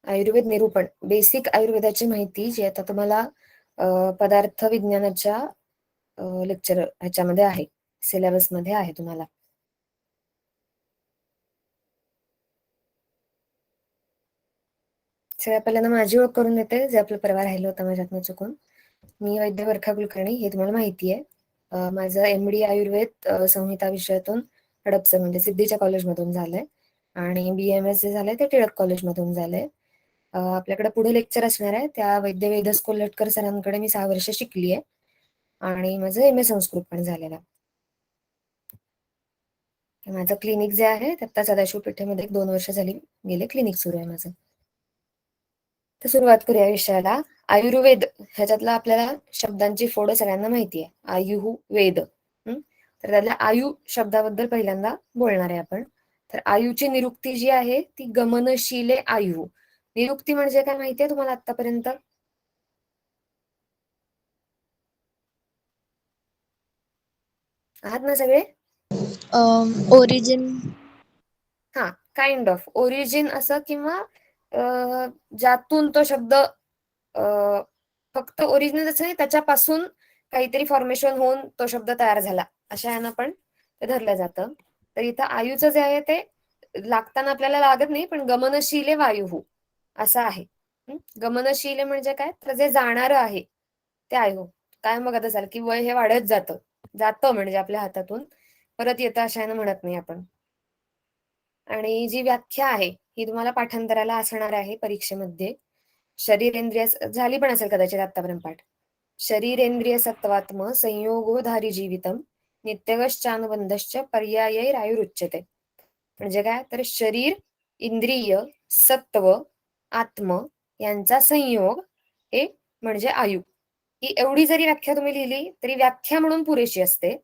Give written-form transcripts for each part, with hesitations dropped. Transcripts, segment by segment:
आयुर्वेद निरूपण, बेसिक आयुर्वेदाची माहिती जी आता तुम्हाला पदार्थ विज्ञानाच्या लेक्चर ह्याच्यामध्ये आहे, सिलेबस मध्ये आहे तुम्हाला. सगळ्यात पहिल्यांदा माझी ओळख करून देते, जे आपलं परवा राहिलं होतं माझ्यातनं चुकून. मी वैद्य वर्षा कुलकर्णी, हे तुम्हाला माहिती आहे. माझं MD आयुर्वेद संहिता विषयातून हडपसर म्हणजे सिद्धीच्या कॉलेजमधून झालंय आणि BMS जे झालंय ते टिळक कॉलेजमधून झालंय. आपल्याकडे पुढे लेक्चर असणार आहे, त्या वैद्य वेदस कोल्हटकर सरांकडे मी 6 वर्ष शिकली आहे आणि माझं MA संस्कृत पण झालेलं आहे. माझं क्लिनिक जे आहे आता सदाशिव पेठेमध्ये 2 वर्ष झाली गेले क्लिनिक सुरू आहे माझं. तर सुरुवात करूया विषयाला. आयुर्वेद ह्याच्यातला आपल्याला शब्दांची फोड सगळ्यांना माहिती आहे, आयु वेद. तर त्यातल्या आयु शब्दाबद्दल पहिल्यांदा बोलणार आहे आपण. तर आयुची निरुक्ती जी आहे ती गमनशीले आयु. निरुक्ती म्हणजे काय माहिती आहे तुम्हाला आतापर्यंत? आहात ना सगळे? ओरिजिन. हा, काइंड ऑफ ओरिजिन असं, किंवा ज्यातून तो शब्द फक्त ओरिजिनच नाही, त्याच्यापासून काहीतरी फॉर्मेशन होऊन तो शब्द तयार झाला, अशा यानं पण ते धरलं जातं. तर इथं आयुचं जे आहे ते लागताना आपल्याला लागत नाही, पण गमनशीले वायू असं आहे. गमनशीले म्हणजे काय, तर जे जाणार आहे ते आयु. काय मग आता झालं की वय हे वाढत जातं म्हणजे आपल्या हातातून परत येतं अशा यानं म्हणत नाही आपण. आणि जी व्याख्या आहे ही तुम्हाला पाठांतराला असणार आहे परीक्षेमध्ये. शरीरेंद्रिय झाली पण असेल कदाचित आतापर्यंत पाठ. शरीरेंद्रिय सत्वात्म संयोगोधारी जीवितम नित्यगश्चानुबंधश्च पर्यायैरायुरुच्यते. म्हणजे काय, तर शरीर, इंद्रिय, सत्व, आत्म यांचा संयोग हे म्हणजे आयु. ही एवढी जरी व्याख्या तुम्ही लिहिली तरी व्याख्या म्हणून पुरेशी असते.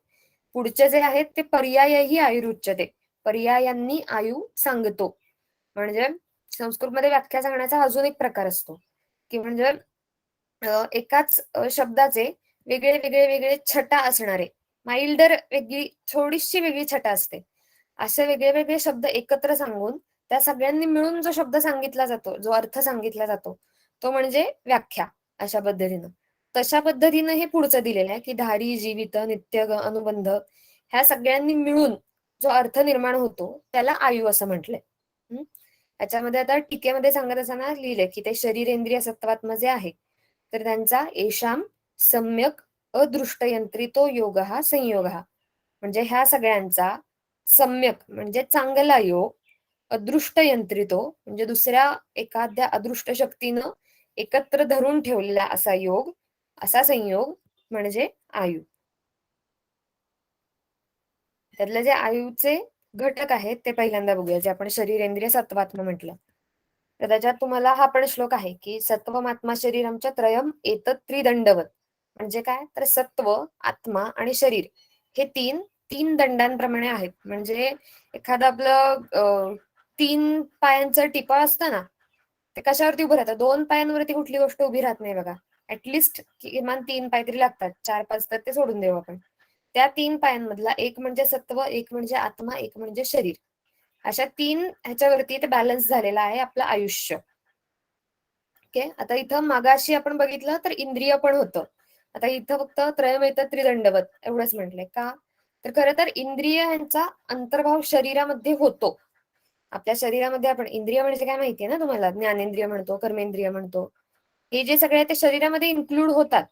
पुढचे जे आहेत ते पर्यायही आयुरुच्यते, पर्यायांनी आयु सांगतो. म्हणजे संस्कृतमध्ये व्याख्या सांगण्याचा अजून एक प्रकार असतो की म्हणजे एकाच शब्दाचे वेगळे वेगळे वेगळे छटा असणारे, माइल्डर वेगळी थोडीशी वेगळी छटा असते, असे वेगळे वेगळे शब्द एकत्र सांगून त्या सगळ्यांनी मिळून जो शब्द सांगितला जातो, जो अर्थ सांगितला जातो, तो म्हणजे व्याख्या. अशा पद्धतीनं तशा पद्धतीनं हे पुढचं दिलेलं आहे की धारी, जीवित, नित्य, अनुबंध ह्या सगळ्यांनी मिळून जो अर्थ निर्माण होतो त्याला आयु असं म्हटलंय. याच्यामध्ये आता टीकेमध्ये सांगत असताना लिहिले की ते शरीरेंद्रिय सत्वात्म जे आहे तर त्यांचा येशाम सम्यक अदृष्टयंत्रितो योग हा संयोग हा, म्हणजे ह्या सगळ्यांचा सम्यक म्हणजे चांगला योग, अदृष्ट यंत्रितो म्हणजे दुसऱ्या एखाद्या अदृष्ट शक्तीनं एकत्र धरून ठेवलेला असा योग, असा संयोग म्हणजे आयु. त्यातले जे आयुचे घटक आहेत ते पहिल्यांदा बघूया, जे आपण शरीरेंद्रिय सत्वात्म म्हटलं. तर त्याच्यात तुम्हाला हा पण श्लोक आहे की सत्वमात्मा शरीरमच्या त्रयम एतत् त्रिदंडवत. म्हणजे काय, तर सत्व, आत्मा आणि शरीर हे तीन दंडांप्रमाणे आहेत. म्हणजे एखादं आपलं 3 पायांचं टिपा असतं ना, ते कशावरती उभं राहतं? 2 पायांवरती कुठली गोष्ट उभी राहत नाही बघा. ऍटलिस्ट किमान 3 पाय तरी लागतात, 4-5 तर ते सोडून देऊ आपण. त्या 3 पायांमधला एक म्हणजे सत्व, एक म्हणजे आत्मा, एक म्हणजे शरीर, अशा 3 ह्याच्यावरती ते बॅलन्स झालेलं आहे आपलं आयुष्य. ओके, आता इथं मागाशी आपण बघितलं तर इंद्रिय पण होतं, आता इथं फक्त त्रयमेत त्रिदंडवत एवढंच म्हटलंय. का, तर खरं तर इंद्रिय यांचा अंतर्भाव शरीरामध्ये होतो. आपल्या शरीरामध्ये आपण इंद्रिय म्हणजे काय माहितीये ना तुम्हाला, ज्ञानेंद्रिय म्हणतो, कर्मेंद्रिय म्हणतो, हे जे सगळे ते शरीरामध्ये इन्क्लूड होतात.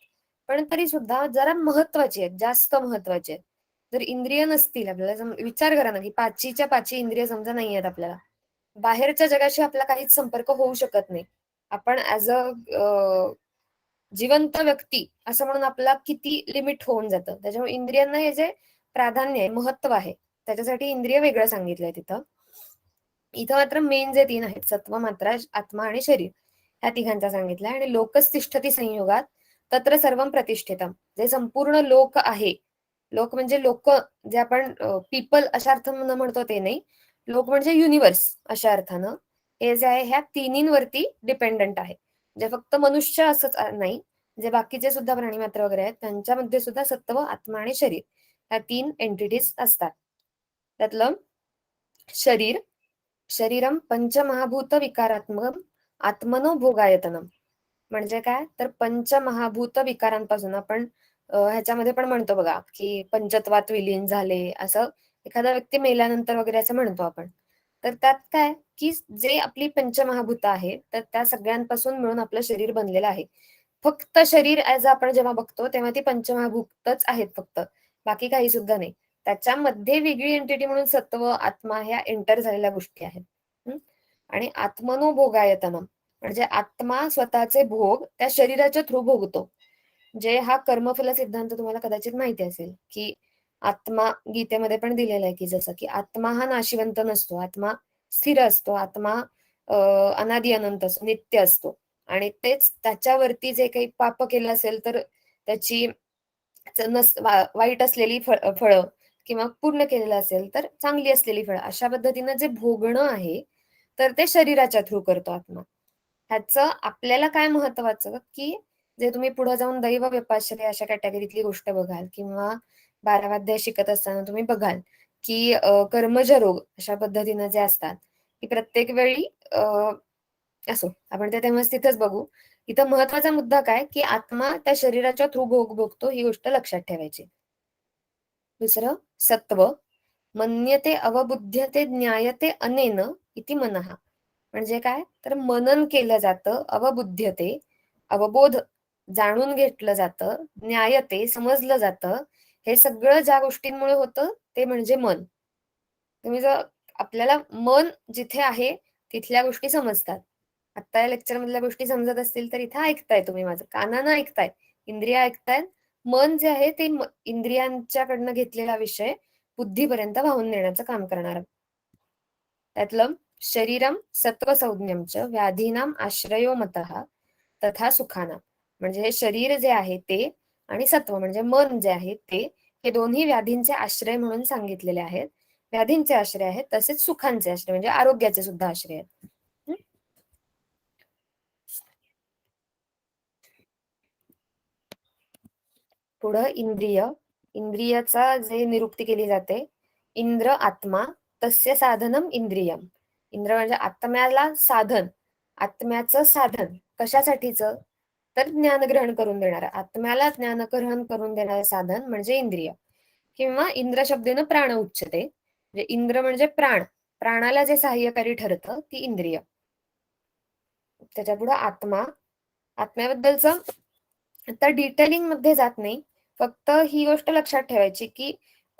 पण तरी सुद्धा जरा महत्वाचे आहेत, जास्त महत्वाचे आहेत. जर इंद्रिय नसतील, आपल्याला विचार करा ना की 5च्या 5 इंद्रिय समजा नाही आहेत आपल्याला, बाहेरच्या जगाशी आपला काहीच संपर्क होऊ शकत नाही. आपण ऍज अ जिवंत व्यक्ती असं म्हणून आपला किती लिमिट होऊन जातं. त्याच्यामुळे इंद्रियांना हे जे प्राधान्य आहे, महत्व आहे, त्याच्यासाठी इंद्रिय वेगळं सांगितलंय तिथं. इथं मात्र मेन जे 3 आहेत, सत्व, मात्रा, आत्मा आणि शरीर, ह्या तिघांचा सांगितलंय. आणि लोकच तिष्ठती संयोगात तत्र सर्वम प्रतिष्ठितम, जे संपूर्ण लोक आहे, लोक म्हणजे लोक जे आपण पीपल अशा अर्थानं म्हणतो ते नाही, लोक म्हणजे युनिव्हर्स अशा अर्थानं, हे जे आहे ह्या तिन्हींवरती डिपेंडंट आहे. जे फक्त मनुष्य असंच नाही, जे बाकीचे सुद्धा प्राणी मात्र वगैरे आहेत त्यांच्यामध्ये सुद्धा सत्व, आत्मा आणि शरीर ह्या 3 एंटिटीज असतात. त्यातलं शरीर, शरीरम पंचमहाभूत विकारात्मक आत्मनो भोगायतनम म्हणजे काय, तर पंचमहाभूत विकारांपासून आपण ह्याच्यामध्ये पण म्हणतो बघा की पंचत्वात विलीन झाले, असं एखादा व्यक्ती मेल्यानंतर वगैरे असं म्हणतो आपण. तर त्यात काय की जे आपली पंचमहाभूत आहे तर त्या सगळ्यांपासून मिळून आपलं शरीर बनलेलं आहे. फक्त शरीर ऍज आपण जेव्हा बघतो तेव्हा ती पंचमहाभूतच आहेत फक्त, बाकी काही सुद्धा नाही. त्याच्यामध्ये वेगळी एंटिटी म्हणून सत्व आत्मा ह्या एंटर झालेल्या गोष्टी आहेत. हम्म? आणि आत्मनो भोगायतनम म्हणजे आत्मा स्वतःचे भोग त्या शरीराच्या थ्रू भोगतो. जे हा कर्मफल सिद्धांत तुम्हाला कदाचित माहिती असेल की आत्मा गीतेमध्ये पण दिलेला आहे की जसं की आत्मा हा नाशिवंत नसतो, आत्मा स्थिर असतो, आत्मा अनादि अनंत असतो, नित्य असतो. आणि तेच त्याच्यावरती जे काही पाप केलं असेल तर त्याची वाईट असलेली फळं किंवा पूर्ण केलेलं असेल तर चांगली असलेली फळं, अशा पद्धतीनं जे भोगणं आहे तर ते शरीराच्या थ्रू करतो आत्मा. ह्याचं आपल्याला काय महत्वाचं की जे तुम्ही पुढे जाऊन दैव व्यपाश्रय अशा कॅटेगरीतली गोष्ट बघाल किंवा 12वाध्याय शिकत असताना तुम्ही बघाल की कर्मज रोग अशा पद्धतीनं जे असतात की प्रत्येक वेळी असो आपण ते तेव्हाच तिथेच बघू. इथं महत्वाचा मुद्दा काय की आत्मा त्या शरीराच्या थ्रू भोग भोगतो ही गोष्ट लक्षात ठेवायची. दुसरं सत्व मन्यते अवबुध्यते ज्ञायते अनेन इति मनः म्हणजे काय, तर मनन केलं जातं, अवबुध्यते अवबोध जाणून घेतलं जातं, ज्ञायते समजलं जातं. हे सगळं ज्या गोष्टींमुळे होतं ते म्हणजे मन. तुम्ही जर आपल्याला मन जिथे आहे तिथल्या गोष्टी समजतात. आता या लेक्चर मधल्या गोष्टी समजत असतील तर इथे ऐकताय तुम्ही माझं, कानानं ऐकताय, इंद्रिय ऐकतायत. मन जे आहे ते इंद्रियांच्याकडनं घेतलेला विषय बुद्धीपर्यंत वाहून नेण्याचं काम करणार. त्यातलं शरीरम सत्वसंज्ञम च व्याधीनाम आश्रयो मतः तथा सुखाना म्हणजे हे शरीर जे आहे ते आणि सत्व म्हणजे मन जे आहे ते, हे दोन्ही व्याधींचे आश्रय म्हणून सांगितलेले आहेत. व्याधींचे आश्रय आहेत तसेच सुखांचे आश्रय म्हणजे आरोग्याचे सुद्धा आश्रय आहेत. पुढं इंद्रिय, इंद्रियाचा जे निरुक्ती केली जाते, इंद्र आत्मा तस्य साधनम इंद्रियम. इंद्र म्हणजे आत्म्याला साधन, आत्म्याचं साधन कशासाठीचं, तर ज्ञानग्रहण करून देणार, आत्म्याला ज्ञानग्रहण करून देणारं साधन म्हणजे इंद्रिय. किंवा इंद्र शब्देनं प्राण उच्चते, म्हणजे इंद्र म्हणजे प्राण, प्राणाला जे सहाय्यकारी ठरतं ती इंद्रिय. त्याच्या पुढे आत्मा, आत्म्याबद्दलचं आता डिटेलिंग मध्ये जात नाही, फक्त ही गोष्ट लक्षात ठेवायची की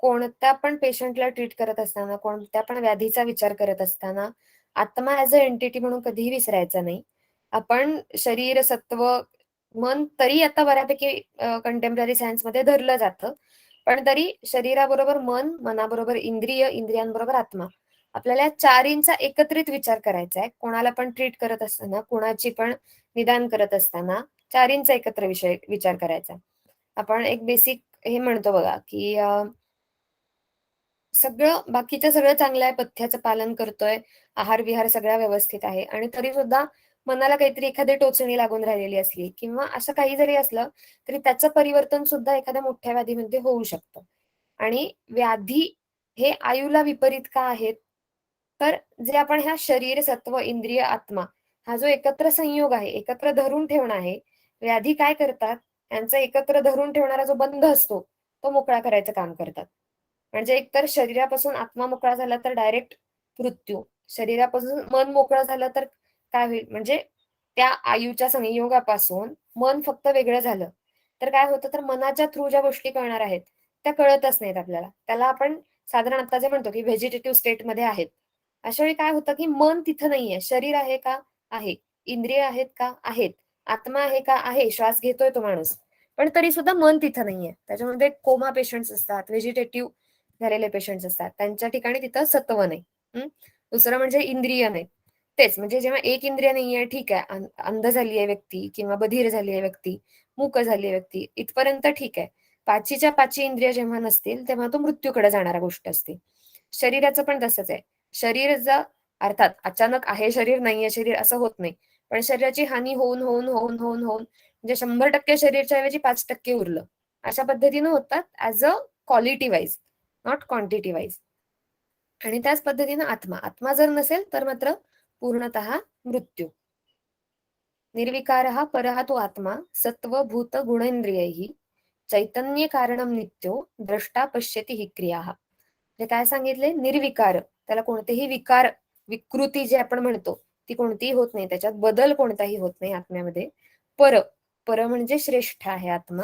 कोणत्या पण पेशंटला ट्रीट करत असताना, कोणत्या पण व्याधीचा विचार करत असताना आत्मा ऍज अ एंटिटी म्हणून कधीही विसरायचा नाही. आपण शरीर सत्व मन तरी आता बऱ्यापैकी कंटेम्पररी सायन्स मध्ये धरलं जातं, पण तरी शरीराबरोबर मन, मनाबरोबर इंद्रिय, इंद्रियांबरोबर आत्मा, आपल्याला चारींचा एकत्रित विचार करायचा आहे. कोणाला पण ट्रीट करत असताना, कोणाची पण निदान करत असताना चारींचा एकत्र विचार करायचा. आपण एक बेसिक हे म्हणतो बघा की सगळं बाकीचं सगळं चांगलं आहे, पथ्याचं पालन करतोय, आहार विहार सगळा व्यवस्थित आहे, आणि तरी सुद्धा मनाला काहीतरी एखादी टोचणी लागून राहिलेली असली किंवा असं काही जरी असलं तरी त्याचं परिवर्तन सुद्धा एखाद्या मोठ्या व्याधीमध्ये होऊ शकतं. आणि व्याधी हे आयुला विपरीत का आहेत, तर जे आपण ह्या शरीर सत्व इंद्रिय आत्मा हा जो एकत्र संयोग आहे, एकत्र धरून ठेवणं आहे, व्याधी काय करतात, यांचा एकत्र धरून ठेवणारा जो बंध असतो तो मोकळा करायचं काम करतात. म्हणजे एकतर शरीरापासून आत्मा मोकळा झाला तर डायरेक्ट मृत्यू, शरीरापासून मन मोकळं झालं तर काय होईल, म्हणजे त्या आयुच्या संयोगापासून मन फक्त वेगळं झालं तर काय होतं, तर मनाच्या थ्रू ज्या गोष्टी कळणार आहेत त्या कळतच नाहीत आपल्याला. त्याला आपण साधारण आता जे म्हणतो की व्हेजिटेटिव्ह स्टेट मध्ये आहेत, अशा वेळी काय होतं की मन तिथं नाहीये. शरीर आहे का, आहे. इंद्रिय आहेत का, आहेत. आत्मा आहे का, आहे. श्वास घेतोय तो माणूस, पण तरी सुद्धा मन तिथं नाहीये. त्याच्यामध्ये कोमा पेशंट्स असतात, व्हेजिटेटिव्ह झालेले पेशंट्स असतात, त्यांच्या ठिकाणी तिथं सत्व नाही. दुसरं म्हणजे इंद्रिय नाही. तेच म्हणजे जेव्हा एक इंद्रिय नाहीये, ठीक आहे, अंध झाली आहे व्यक्ती किंवा बधीर झाली आहे व्यक्ती, मूक झाली आहे व्यक्ती, इथपर्यंत ठीक आहे. पाचीच्या पाची इंद्रिय जेव्हा नसतील तेव्हा तो मृत्यूकडे जाणारा गोष्ट असते. शरीराचं पण तसंच आहे. शरीर अर्थात अचानक आहे शरीर नाहीये शरीर असं होत नाही, पण शरीराची हानी होऊन होऊन होऊन होऊन होऊन म्हणजे 100% शरीरच्या ऐवजी 5% उरलं, अशा पद्धतीनं होतात as a quality wise, not quantity wise. आणि त्याच पद्धतीनं आत्मा, आत्मा जर नसेल तर मात्र पूर्णतः मृत्यू. निर्विकारः परः तु आत्मा सत्वभूत गुणेंद्रियैः चैतन्य कारणम नित्यो द्रष्टा पश्यती ही क्रिया. जे काय सांगितले, निर्विकार, त्याला कोणतेही विकार विकृती जे आपण म्हणतो ती कोणतीही होत नाही, त्याच्यात बदल कोणताही होत नाही आत्म्यामध्ये. पर, पर म्हणजे श्रेष्ठ आहे आत्मा.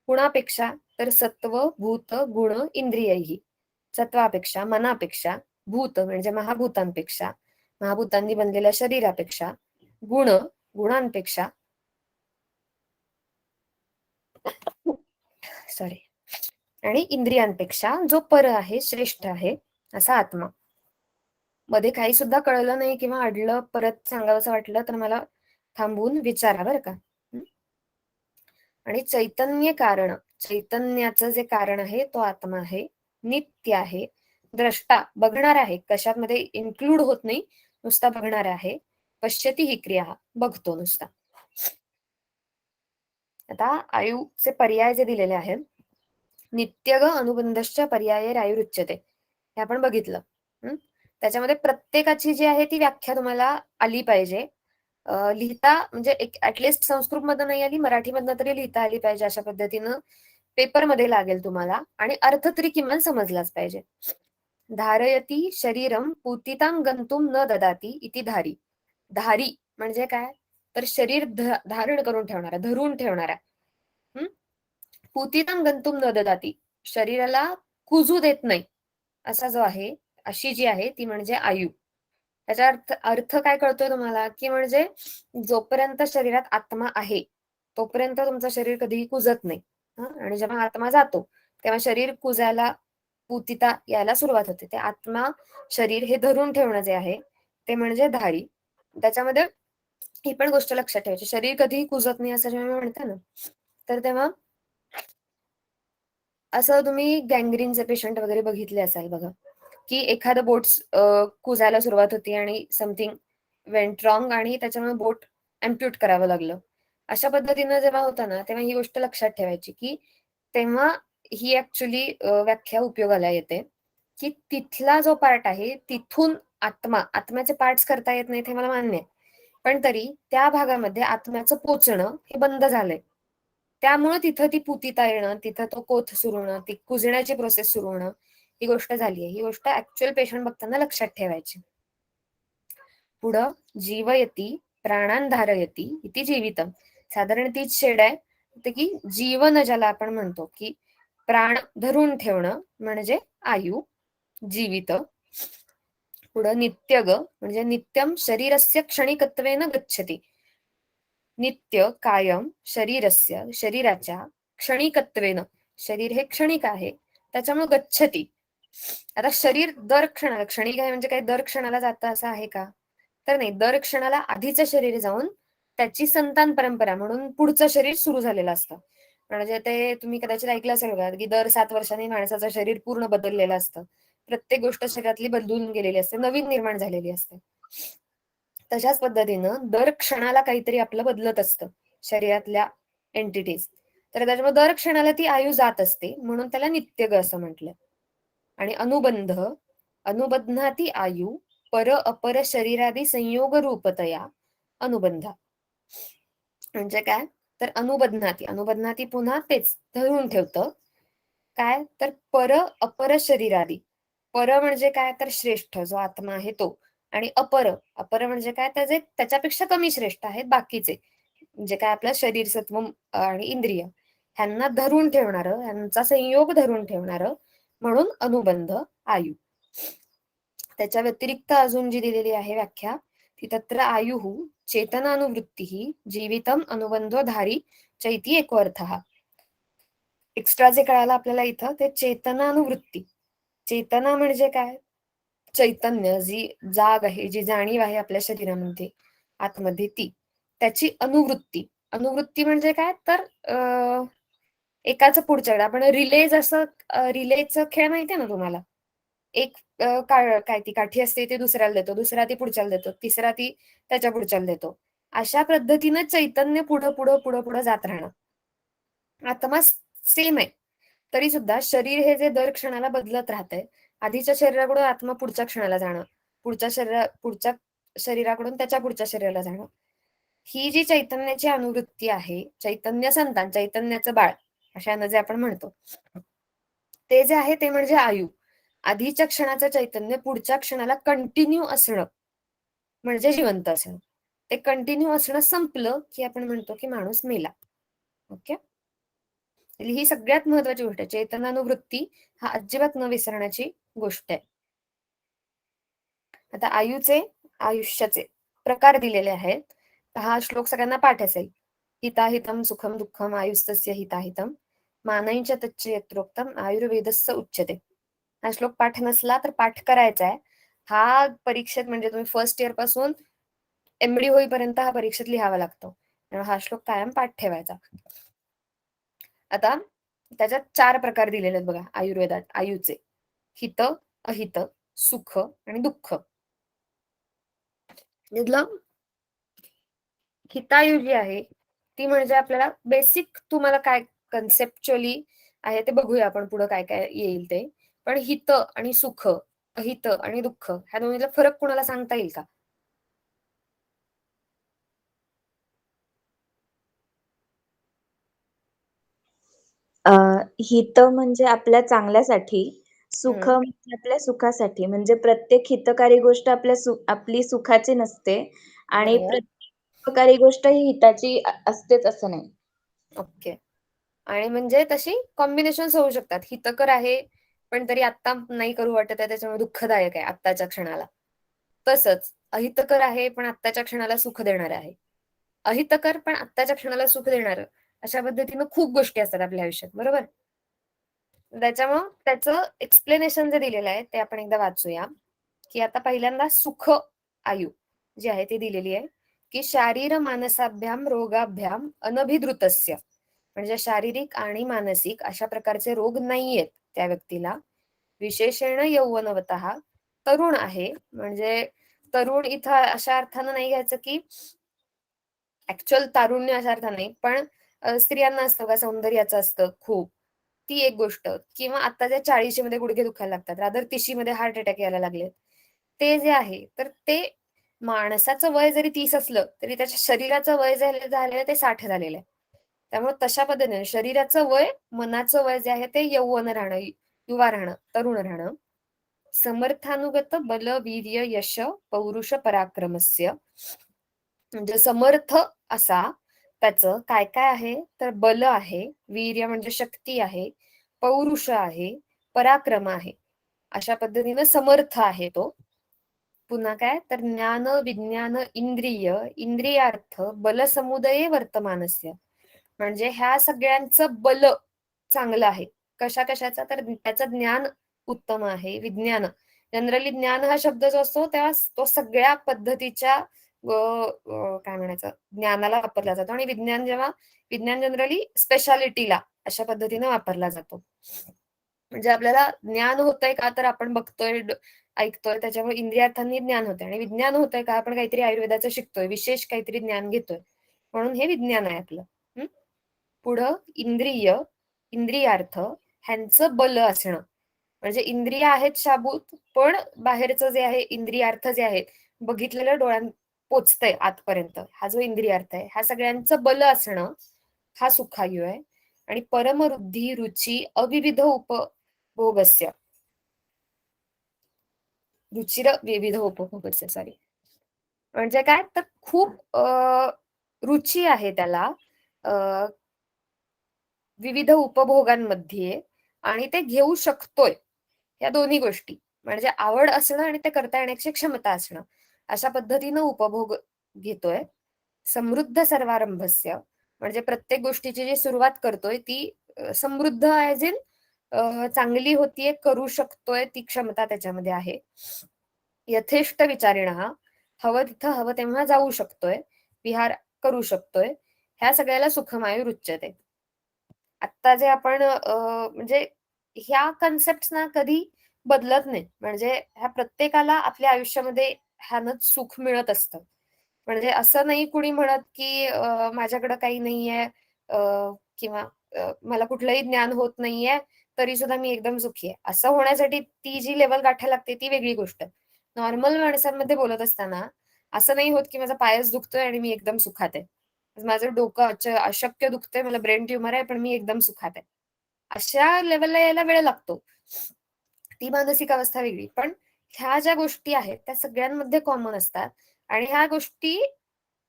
गुणापेक्षा तर सत्व भूत गुण इंद्रियही, सत्वापेक्षा मनापेक्षा, भूत म्हणजे महाभूतांपेक्षा, महाभूतांनी बनलेल्या शरीरापेक्षा, गुण गुणांपेक्षा, सॉरी, आणि इंद्रियांपेक्षा जो पर आहे, श्रेष्ठ आहे असा आत्मा. मध्ये काही सुद्धा कळलं नाही किंवा अडलं परत सांगावंसं वाटलं तर मला थांबवून विचारा बरं का. आणि चैतन्य कारण, चैतन्याचं जे कारण आहे तो आत्मा आहे, नित्य आहे, द्रष्टा बघणार आहे, कशामध्ये इन्क्लूड होत नाही, नुसता बघणार आहे, पश्यती ही क्रिया बघतो नुसता. आता आयुचे पर्याय जे दिलेले आहेत, नित्यग अनुबंधश्च पर्याय रायुरुच्यते, हे आपण बघितलं. त्याच्यामध्ये प्रत्येकाची जी आहे ती व्याख्या तुम्हाला आली पाहिजे. लिहिता म्हणजे एक ऍटलिस्ट संस्कृत मधनं नाही आली, मराठीमधनं तरी लिहिता आली पाहिजे. अशा पद्धतीनं पेपरमध्ये लागेल तुम्हाला, आणि अर्थ तरी किमान समजलाच पाहिजे. धारयती शरीरम पूतितां गंतुम न ददाती इति धारी. धारी म्हणजे काय, तर शरीर धारण करून ठेवणारा, धरून ठेवणारा. पूतितां गंतुम न ददाती, शरीराला कुजू देत नाही असा जो आहे, अशी जी आहे ती म्हणजे आयु. त्याचा अर्थ काय कळतोय तुम्हाला, की म्हणजे जोपर्यंत शरीरात आत्मा आहे तोपर्यंत तुमचं शरीर कधीही कुजत नाही. आणि जेव्हा आत्मा जातो तेव्हा शरीर कुजायला, पूतिता यायला सुरुवात होते. ते आत्मा शरीर हे धरून ठेवणं जे आहे ते म्हणजे धारी. त्याच्यामध्ये ही पण गोष्ट लक्षात ठेवायची, शरीर कधीही कुजत नाही असं जेव्हा म्हणता ना, तर तेव्हा असं तुम्ही गँग्रीनचे पेशंट वगैरे बघितले असाल बघा, की एखादं बोट कुजायला सुरुवात होती आणि समथिंग वेंट रॉंग आणि त्याच्यामुळे बोट अम्प्यूट करावं लागलं. अशा पद्धतीनं जेव्हा होतं ना, तेव्हा ही गोष्ट लक्षात ठेवायची, की तेव्हा ही ऍक्च्युली व्याख्या उपयोगाला येते, की तिथला जो पार्ट आहे तिथून आत्म्याचे पार्ट्स करता येत नाही हे मला मान्य आहे, पण तरी त्या भागामध्ये आत्म्याचं पोचणं हे बंद झालंय. त्यामुळे तिथं ती पुतिता येणं, तिथं तो कोथ सुरू होणं, ती कुजण्याची प्रोसेस सुरू होणं, ही गोष्ट झाली आहे. ही गोष्ट ऍक्च्युअल पेशंट बघताना लक्षात ठेवायची. पुढं जीवयती प्राणान धारयती इति जीवितम, साधारण तीच शेड आहे की जीवन ज्याला आपण म्हणतो, की प्राण धरून ठेवणं म्हणजे आयु, जीवित. पुढं नित्यग म्हणजे नित्यम शरीरस्य क्षणिकत्वेन गच्छति, नित्य कायम शरीरस्य शरीराच्या क्षणिकत्वेन, शरीर हे क्षणिक आहे त्याच्यामुळे गच्छती. आता शरीर दर क्षणाला, क्षणिक आहे म्हणजे काही दर क्षणाला जातं असं आहे का, तर नाही. दर क्षणाला आधीचं शरीर जाऊन त्याची संतान परंपरा म्हणून पुढचं शरीर सुरू झालेलं असतं. म्हणजे ते तुम्ही कदाचित ऐकलं असेल का, की दर 7 वर्षांनी माणसाचं शरीर पूर्ण बदललेलं असतं. प्रत्येक गोष्ट शरीरातली बदलून गेलेली असते, नवीन निर्माण झालेली असते. तशाच पद्धतीनं दर क्षणाला काहीतरी आपलं बदलत असतं शरीरातल्या एंटिटीज. तर त्याच्यामुळे दर क्षणाला ती आयु जात असते, म्हणून त्याला नित्यग असं म्हटलं. आणि अनुबंध, अनुबंधाती आयु पर अपर शरीरादी संयोग रूपतया अनुबंध. म्हणजे काय, तर अनुबंधाती, अनुबंधाती पुन्हा तेच धरून ठेवतं. काय, तर पर अपर शरीरादी, पर म्हणजे काय, तर श्रेष्ठ जो आत्मा आहे तो, आणि अपर, अपर म्हणजे काय, त्याच्यापेक्षा कमी श्रेष्ठ आहेत बाकीचे, म्हणजे काय आपलं शरीर, सत्व आणि इंद्रिय, ह्यांना धरून ठेवणारं, ह्यांचा संयोग धरून ठेवणारं म्हणून अनुबंध आयु. त्याच्या व्यतिरिक्त अजून जी दिलेली आहे व्याख्या ती तत्र आयुः चेतनानुवृत्ती जीवितम अनुबंधो धारी चैती एको अर्थः. एक्स्ट्रा जे कळायला आपल्याला इथं ते चेतनानुवृत्ती. चेतना म्हणजे काय, चैतन्य, जी जाग आहे, जी जाणीव आहे आपल्या शरीरामध्ये आतमध्ये, ती त्याची अनुवृत्ती. अनुवृत्ती म्हणजे काय, तर एकाच पुढच्याकडे आपण रिले, जसं रिलेचं खेळ माहितीये ना तुम्हाला, एक काय ती काठी असते ते दुसऱ्याला देतो, दुसरा ती पुढच्याला देतो, तिसरा ती त्याच्या पुढच्याला देतो. अशा पद्धतीनं चैतन्य पुढं पुढं पुढं पुढं जात राहणं. आत्मा सेम आहे तरी सुद्धा शरीर हे जे दर क्षणाला बदलत राहतंय, आधीच्या शरीराकडून आत्मा पुढच्या क्षणाला जाणं, पुढच्या शरीराकडून त्याच्या पुढच्या शरीराला जाणं, ही जी चैतन्याची अनुवृत्ती आहे, चैतन्य संतान, चैतन्याचं बाळ अशानं जे आपण म्हणतो, ते जे आहे ते म्हणजे आयु. आधीच्या क्षणाचं चैतन्य पुढच्या क्षणाला कंटिन्यू असणं म्हणजे जिवंत असणं. ते कंटिन्यू असणं संपलं की आपण म्हणतो की माणूस मेला. ओके. ही सगळ्यात महत्वाची गोष्ट आहे. चैतन्यानुवृत्ती हा अजिबात न विसरण्याची गोष्ट आहे. आता आयुष्याचे प्रकार दिलेले आहेत. हा श्लोक सगळ्यांना पाठ असेल. हिताहितम सुखम दुःखम आयुस्तस्य हिताहितम मानैच तच्च यत्रोक्तम आयुर्वेदस्य उच्यते. हा श्लोक पाठ नसला तर पाठ करायचा आहे. हा परीक्षेत म्हणजे तुम्ही फर्स्ट इयर पासून MD होईपर्यंत हा परीक्षेत लिहावा लागतो. हा श्लोक कायम पाठ ठेवायचा. आता त्याच्यात 4 प्रकार दिलेले आहेत बघा आयुर्वेदात आयुचे. हित, अहित, सुख आणि दुःख. यातलं हितायु जी आहे ती म्हणजे आपल्याला बेसिक तुम्हाला काय कन्सेप्च्युअली आहे ते बघूया आपण पुढे काय काय येईल ते. पण हित आणि सुख, अहित आणि दुःख ह्या दोन्हीतला फरक कुणाला सांगता येईल का? हित म्हणजे आपल्या चांगल्यासाठी, सुख हम्म, म्हणजे आपल्या सुखासाठी. म्हणजे प्रत्येक हितकारी गोष्ट आपली सुखाची नसते आणि बरोबर. प्रत्येक हितकारी गोष्ट ही हिताची असतेच असं नाही. ओके. आणि म्हणजे तशी कॉम्बिनेशन्स होऊ शकतात. हितकर आहे पण तरी आता नाही करू वाटत आहे त्याच्यामुळे दुःखदायक आहे आत्ताच्या क्षणाला. तसंच अहितकर आहे पण आत्ताच्या क्षणाला सुख देणार आहे. अहितकर पण आत्ताच्या क्षणाला सुख देणार अशा पद्धतीनं खूप गोष्टी असतात आपल्या आयुष्यात, बरोबर? त्याच्यामुळं त्याचं एक्सप्लेनेशन जे दिलेलं आहे ते आपण एकदा वाचूया. की आता पहिल्यांदा सुख आयु जी आहे ती दिलेली आहे की शारीर मानसाभ्याम रोगाभ्याम अनभिद्रुतस्य म्हणजे शारीरिक आणि मानसिक अशा प्रकारचे रोग नाहीयेत त्या व्यक्तीला. विशेषण यौवनवतः तरुण आहे. म्हणजे तरुण इथं अशा अर्थानं नाही घ्यायचं की ऍक्च्युअल तारुण्य अशा अर्थानं नाही, पण स्त्रियांना असतं का सौंदर्याचं असतं खूप, ती एक गोष्ट. किंवा आता जे 40 मध्ये गुडघे दुखायला लागतात, रादर 30 मध्ये हार्ट अटॅक यायला लागले, ते जे आहे तर ते माणसाचं वय जरी 30 असलं तरी त्याच्या शरीराचं वय झालेलं ते 60 झालेलं आहे. त्यामुळे तशा पद्धतीने शरीराचं वय, मनाचं वय जे आहे ते यौवन राहणं, युवा राहणं, तरुण राहणं. समर्थानुगत बल वीर्य यश पौरुष पराक्रमस्य म्हणजे समर्थ असा त्याचं काय काय आहे तर बल आहे, वीर्य म्हणजे शक्ती आहे, पौरुष आहे, पराक्रम आहे. अशा पद्धतीनं समर्थ आहे तो. पुन्हा काय तर ज्ञान विज्ञान इंद्रिय इंद्रियार्थ बल समुदये वर्तमानस्य म्हणजे ह्या सगळ्यांचं बल चांगलं आहे. कशा कशाचा तर त्याचं ज्ञान उत्तम आहे. विज्ञान जनरली ज्ञान हा शब्द जो असतो तेव्हा तो सगळ्या पद्धतीच्या काय म्हणायचं ज्ञानाला वापरला जातो आणि विज्ञान जनरली स्पेशालिटीला अशा पद्धतीने वापरला जातो. म्हणजे आपल्याला ज्ञान होतंय का तर आपण बघतोय ऐकतोय त्याच्यामुळे इंद्रियार्थांनी ज्ञान होतंय आणि विज्ञान होतंय का आपण काहीतरी आयुर्वेदाचं शिकतोय विशेष काहीतरी ज्ञान घेतोय म्हणून हे विज्ञान आहे आपलं. पुढं इंद्रियार्थ ह्यांचं बल असणं म्हणजे इंद्रिय आहेत शाबूत पण बाहेरचं जे आहे इंद्रियार्थ जे आहेत बघितलेलं डोळ्यात पोचतंय आतपर्यंत हा जो इंद्रियार्थ आहे ह्या सगळ्यांचं बल असणं हा सुखायु आहे. आणि परमरुद्धी रुची अविविध उपभोगस्य रुचिर विविध उपभोगस्य सॉरी म्हणजे काय तर खूप रुची आहे त्याला विविध उपभोगांमध्ये आणि ते घेऊ शकतोय. या दोन्ही गोष्टी म्हणजे आवड असणं आणि ते करता येण्याची क्षमता असणं अशा पद्धतीनं उपभोग घेतोय. समृद्ध सर्वारंभस्य म्हणजे प्रत्येक गोष्टीची जी सुरुवात करतोय ती समृद्ध ऍज इन चांगली होतीये, करू शकतोय, ती क्षमता त्याच्यामध्ये आहे. यथेष्ट विचारिण हवं तिथं हवं तेव्हा जाऊ शकतोय, विहार करू शकतोय. ह्या सगळ्याला सुखमायू उच्यते. आता जे आपण म्हणजे ह्या कन्सेप्ट ना कधी बदलत नाही. म्हणजे ह्या प्रत्येकाला आपल्या आयुष्यामध्ये ह्यानंच सुख मिळत असतं. म्हणजे असं नाही कुणी म्हणत की माझ्याकडे काही नाहीये किंवा मला कुठलंही ज्ञान होत नाहीये तरी सुद्धा मी एकदम सुखी आहे. असं होण्यासाठी ती जी लेवल गाठायला लागते ती वेगळी गोष्ट. नॉर्मल माणसांमध्ये बोलत असताना असं नाही होत की माझा पायच दुखतोय आणि मी एकदम सुखात आहे. माझं डोकं अशक्य दुखतंय, मला ब्रेन ट्युमर आहे, पण मी एकदम सुखात आहे. अशा लेव्हलला यायला वेळ लागतो. ती मानसिक अवस्था वेगळी. पण ह्या ज्या गोष्टी आहेत त्या सगळ्यांमध्ये कॉमन असतात आणि ह्या गोष्टी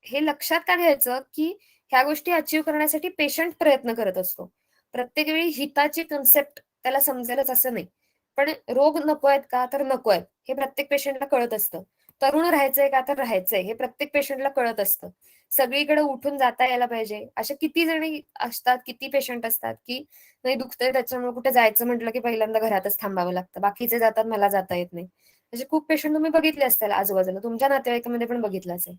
हे लक्षात का घ्यायचं, की ह्या गोष्टी अचीव्ह करण्यासाठी पेशंट प्रयत्न करत असतो. प्रत्येक वेळी हिताची कन्सेप्ट त्याला समजेलच असं नाही. पण रोग नको आहेत का, तर नको आहेत हे प्रत्येक पेशंटला कळत असतं. तरुण राहायचंय का, तर राहायचंय हे प्रत्येक पेशंटला कळत असतं. सगळीकडे उठून जाता यायला पाहिजे, अशा किती जणी असतात, किती पेशंट असतात, की नाही दुखतंय त्याच्यामुळे कुठे जायचं म्हटलं की पहिल्यांदा घरातच थांबावं लागतं, बाकीचे जातात मला जाता येत नाही. म्हणजे खूप पेशंट तुम्ही बघितले असतील आजूबाजूला, तुमच्या नातेवाईकांमध्ये पण बघितलं असेल.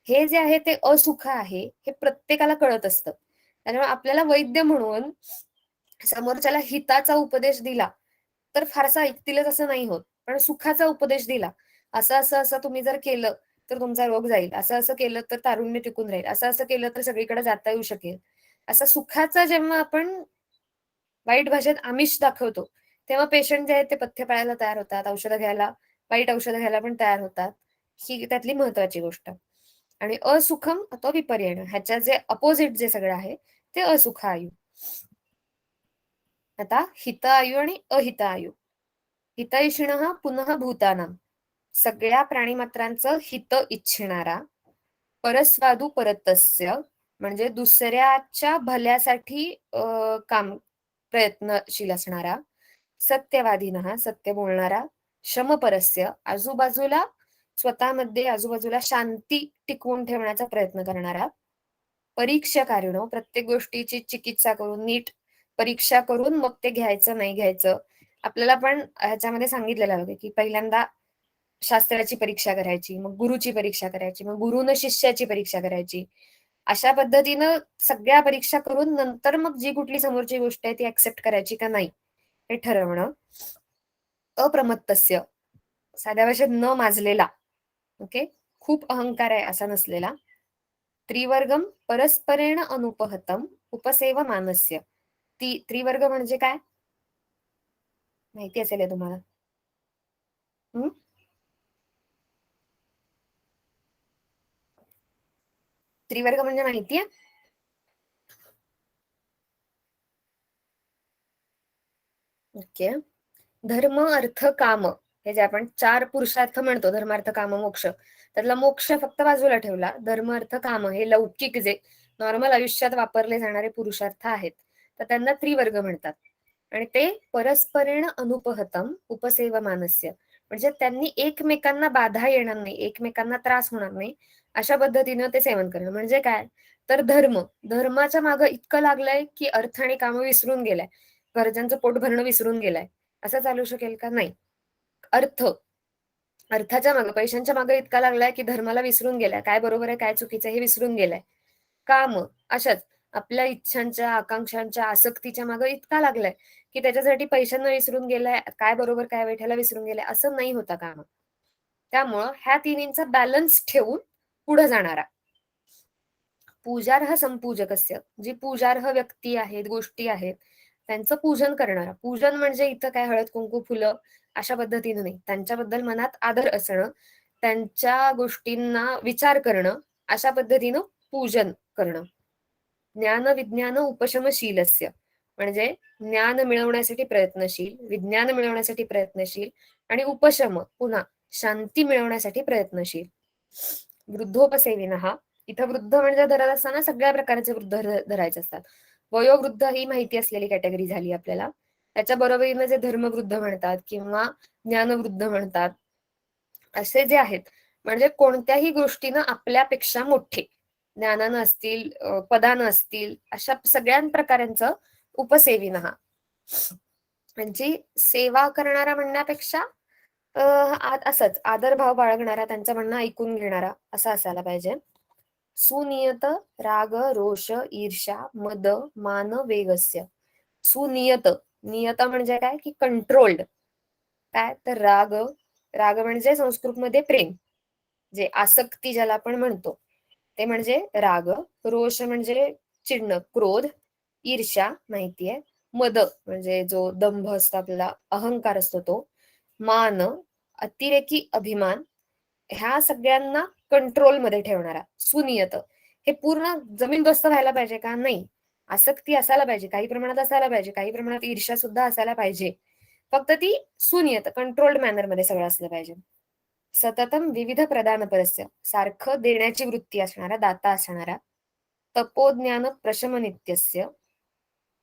हे जे आहे ते असुख आहे हे प्रत्येकाला कळत असतं. त्याच्यामुळे आपल्याला वैद्य म्हणून समोरच्याला हिताचा उपदेश दिला तर फारसा ऐकतीलच असं नाही होत. पण सुखाचा उपदेश दिला, असं असं असं तुम्ही जर केलं तर तुमचा रोग जाईल, असं असं केलं तर तारुण्य टिकून राहील, असं असं केलं तर सगळीकडे जाता येऊ शकेल, असं सुखाचा जेव्हा आपण वाईट भाषेत आमिष दाखवतो, तेव्हा पेशंट जे आहेत ते पथ्य पाळायला तयार होतात, औषधं घ्यायला, वाईट औषधं घ्यायला पण तयार होतात. ही त्यातली महत्वाची गोष्ट. आणि असुखम अथवा विपर्यय ह्याच्या जे अपोजिट जे सगळं आहे ते असुख आयु. आता हित आयु आणि अहित आयु. हितैषिणः पुनः भूतानां, सगळ्या प्राणीमात्रांचं हित इच्छिणारा, परस्वादू परतस्य म्हणजे दुसऱ्याच्या भल्यासाठी काम प्रयत्नशील असणारा, सत्यवादीनः सत्य बोलणारा, शमपरस्य आजूबाजूला स्वतःमध्ये आजूबाजूला शांती टिकवून ठेवण्याचा प्रयत्न करणारा, परीक्षकारिणो प्रत्येक गोष्टीची चिकित्सा करून नीट परीक्षा करून मग ते घ्यायचं नाही घ्यायचं. आपल्याला पण ह्याच्यामध्ये सांगितलेलं आहे की पहिल्यांदा शास्त्राची परीक्षा करायची, मग गुरुची परीक्षा करायची, मग गुरुनं शिष्याची परीक्षा करायची. अशा पद्धतीनं सगळ्या परीक्षा करून नंतर मग जी कुठली समोरची गोष्ट आहे ती ऍक्सेप्ट करायची का नाही हे ठरवणं. अप्रमत्तस्य साध्या भाषेत न माजलेला, ओके, खूप अहंकार आहे असा नसलेला. त्रिवर्गम परस्परेण अनुपहतम उपसेव मानस्य. त्रिवर्ग म्हणजे काय माहिती असेल हे तुम्हाला? हम्म त्रिवर्ग म्हणजे माहितीये? ओके. धर्म अर्थ काम हे जे आपण चार पुरुषार्थ म्हणतो, धर्मार्थ काम मोक्ष, त्यातला मोक्ष फक्त बाजूला ठेवला. धर्म अर्थ काम हे लौकिक जे नॉर्मल आयुष्यात वापरले जाणारे पुरुषार्थ आहेत तर त्यांना त्रिवर्ग म्हणतात. आणि ते परस्परेण अनुपहतम उपसेव मानस्य म्हणजे त्यांनी एकमेकांना बाधा येणार नाही, एकमेकांना त्रास होणार नाही अशा पद्धतीनं ते सेवन करणं. म्हणजे काय, तर धर्माच्या मागे इतकं लागलंय की अर्थ आणि काम विसरून गेलाय, घरच्यांचं पोट भरणं विसरून गेलाय. असं चालू शकेल का? नाही. अर्थ, अर्थाच्या मागे पैशांच्या मागे इतका लागलाय की धर्माला विसरून गेलाय, काय बरोबर आहे काय चुकीचं हे विसरून गेलाय. काम अशाच आपल्या इच्छांच्या आकांक्षांच्या आसक्तीच्या मागे इतका लागलाय की त्याच्यासाठी पैशांना विसरून गेलाय, काय बरोबर काय वाईट ह्याला विसरून गेलाय. असं नाही होता काम. त्यामुळं ह्या तिन्हींचा बॅलन्स ठेवून पुढे जाणारा पूजार्ह संपूजकस्य, जी पूजार्ह व्यक्ती आहेत गोष्टी आहेत त्यांचं पूजन करणारा. पूजन म्हणजे इथं काय हळद कुंकू फुलं अशा पद्धतीने नाही, त्यांच्याबद्दल मनात आदर असणं, त्यांच्या गोष्टींना विचार करणं, अशा पद्धतीनं पूजन करणं. ज्ञान विज्ञान उपशमशीलस्य म्हणजे ज्ञान मिळवण्यासाठी प्रयत्नशील, विज्ञान मिळवण्यासाठी प्रयत्नशील आणि उपशम पुन्हा शांती मिळवण्यासाठी प्रयत्नशील. वृद्धोपसेविनः, इथं वृद्ध म्हणजे धरत असताना सगळ्या प्रकारचे वृद्ध धरायचे असतात. वयोवृद्ध ही माहिती असलेली कॅटेगरी झाली आपल्याला. त्याच्या बरोबरीनं जे धर्मवृद्ध म्हणतात किंवा ज्ञानवृद्ध म्हणतात असे जे आहेत, म्हणजे कोणत्याही गोष्टीनं आपल्यापेक्षा मोठे, ज्ञानानं असतील पदानं असतील, अशा सगळ्या प्रकारांचं उपसेविनः म्हणजे सेवा करणारा म्हणण्यापेक्षा असंच आदरभाव बाळगणारा, त्यांचं म्हणणं ऐकून घेणारा असा असायला पाहिजे. सुनियत राग रोष ईर्ष्या मद मान वेगस्य. सुनियत, नियत म्हणजे काय की कंट्रोल्ड. काय तर राग, राग म्हणजे संस्कृतमध्ये प्रेम, जे आसक्ती ज्याला आपण म्हणतो ते म्हणजे राग. रोष म्हणजे चिडणं क्रोध. ईर्ष्या माहितीये. मद म्हणजे जो दंभ असतो आपल्याला, अहंकार असतो तो. मान अतिरेकी अभिमान. ह्या सगळ्यांना कंट्रोलमध्ये ठेवणारा, सुनियत. हे पूर्ण जमीनदोस्त व्हायला पाहिजे का? नाही. आसक्ती असायला पाहिजे, काही प्रमाणात असायला पाहिजे, काही प्रमाणात ईर्ष्या सुद्धा असायला पाहिजे. फक्त ती सुनियत, कंट्रोल्ड मॅनर मध्ये सगळं असलं पाहिजे. सततम विविध प्रदानपरस्य, सारखं देण्याची वृत्ती असणारा, दाता असणारा. तपोज्ञान प्रशमनित्यस्य,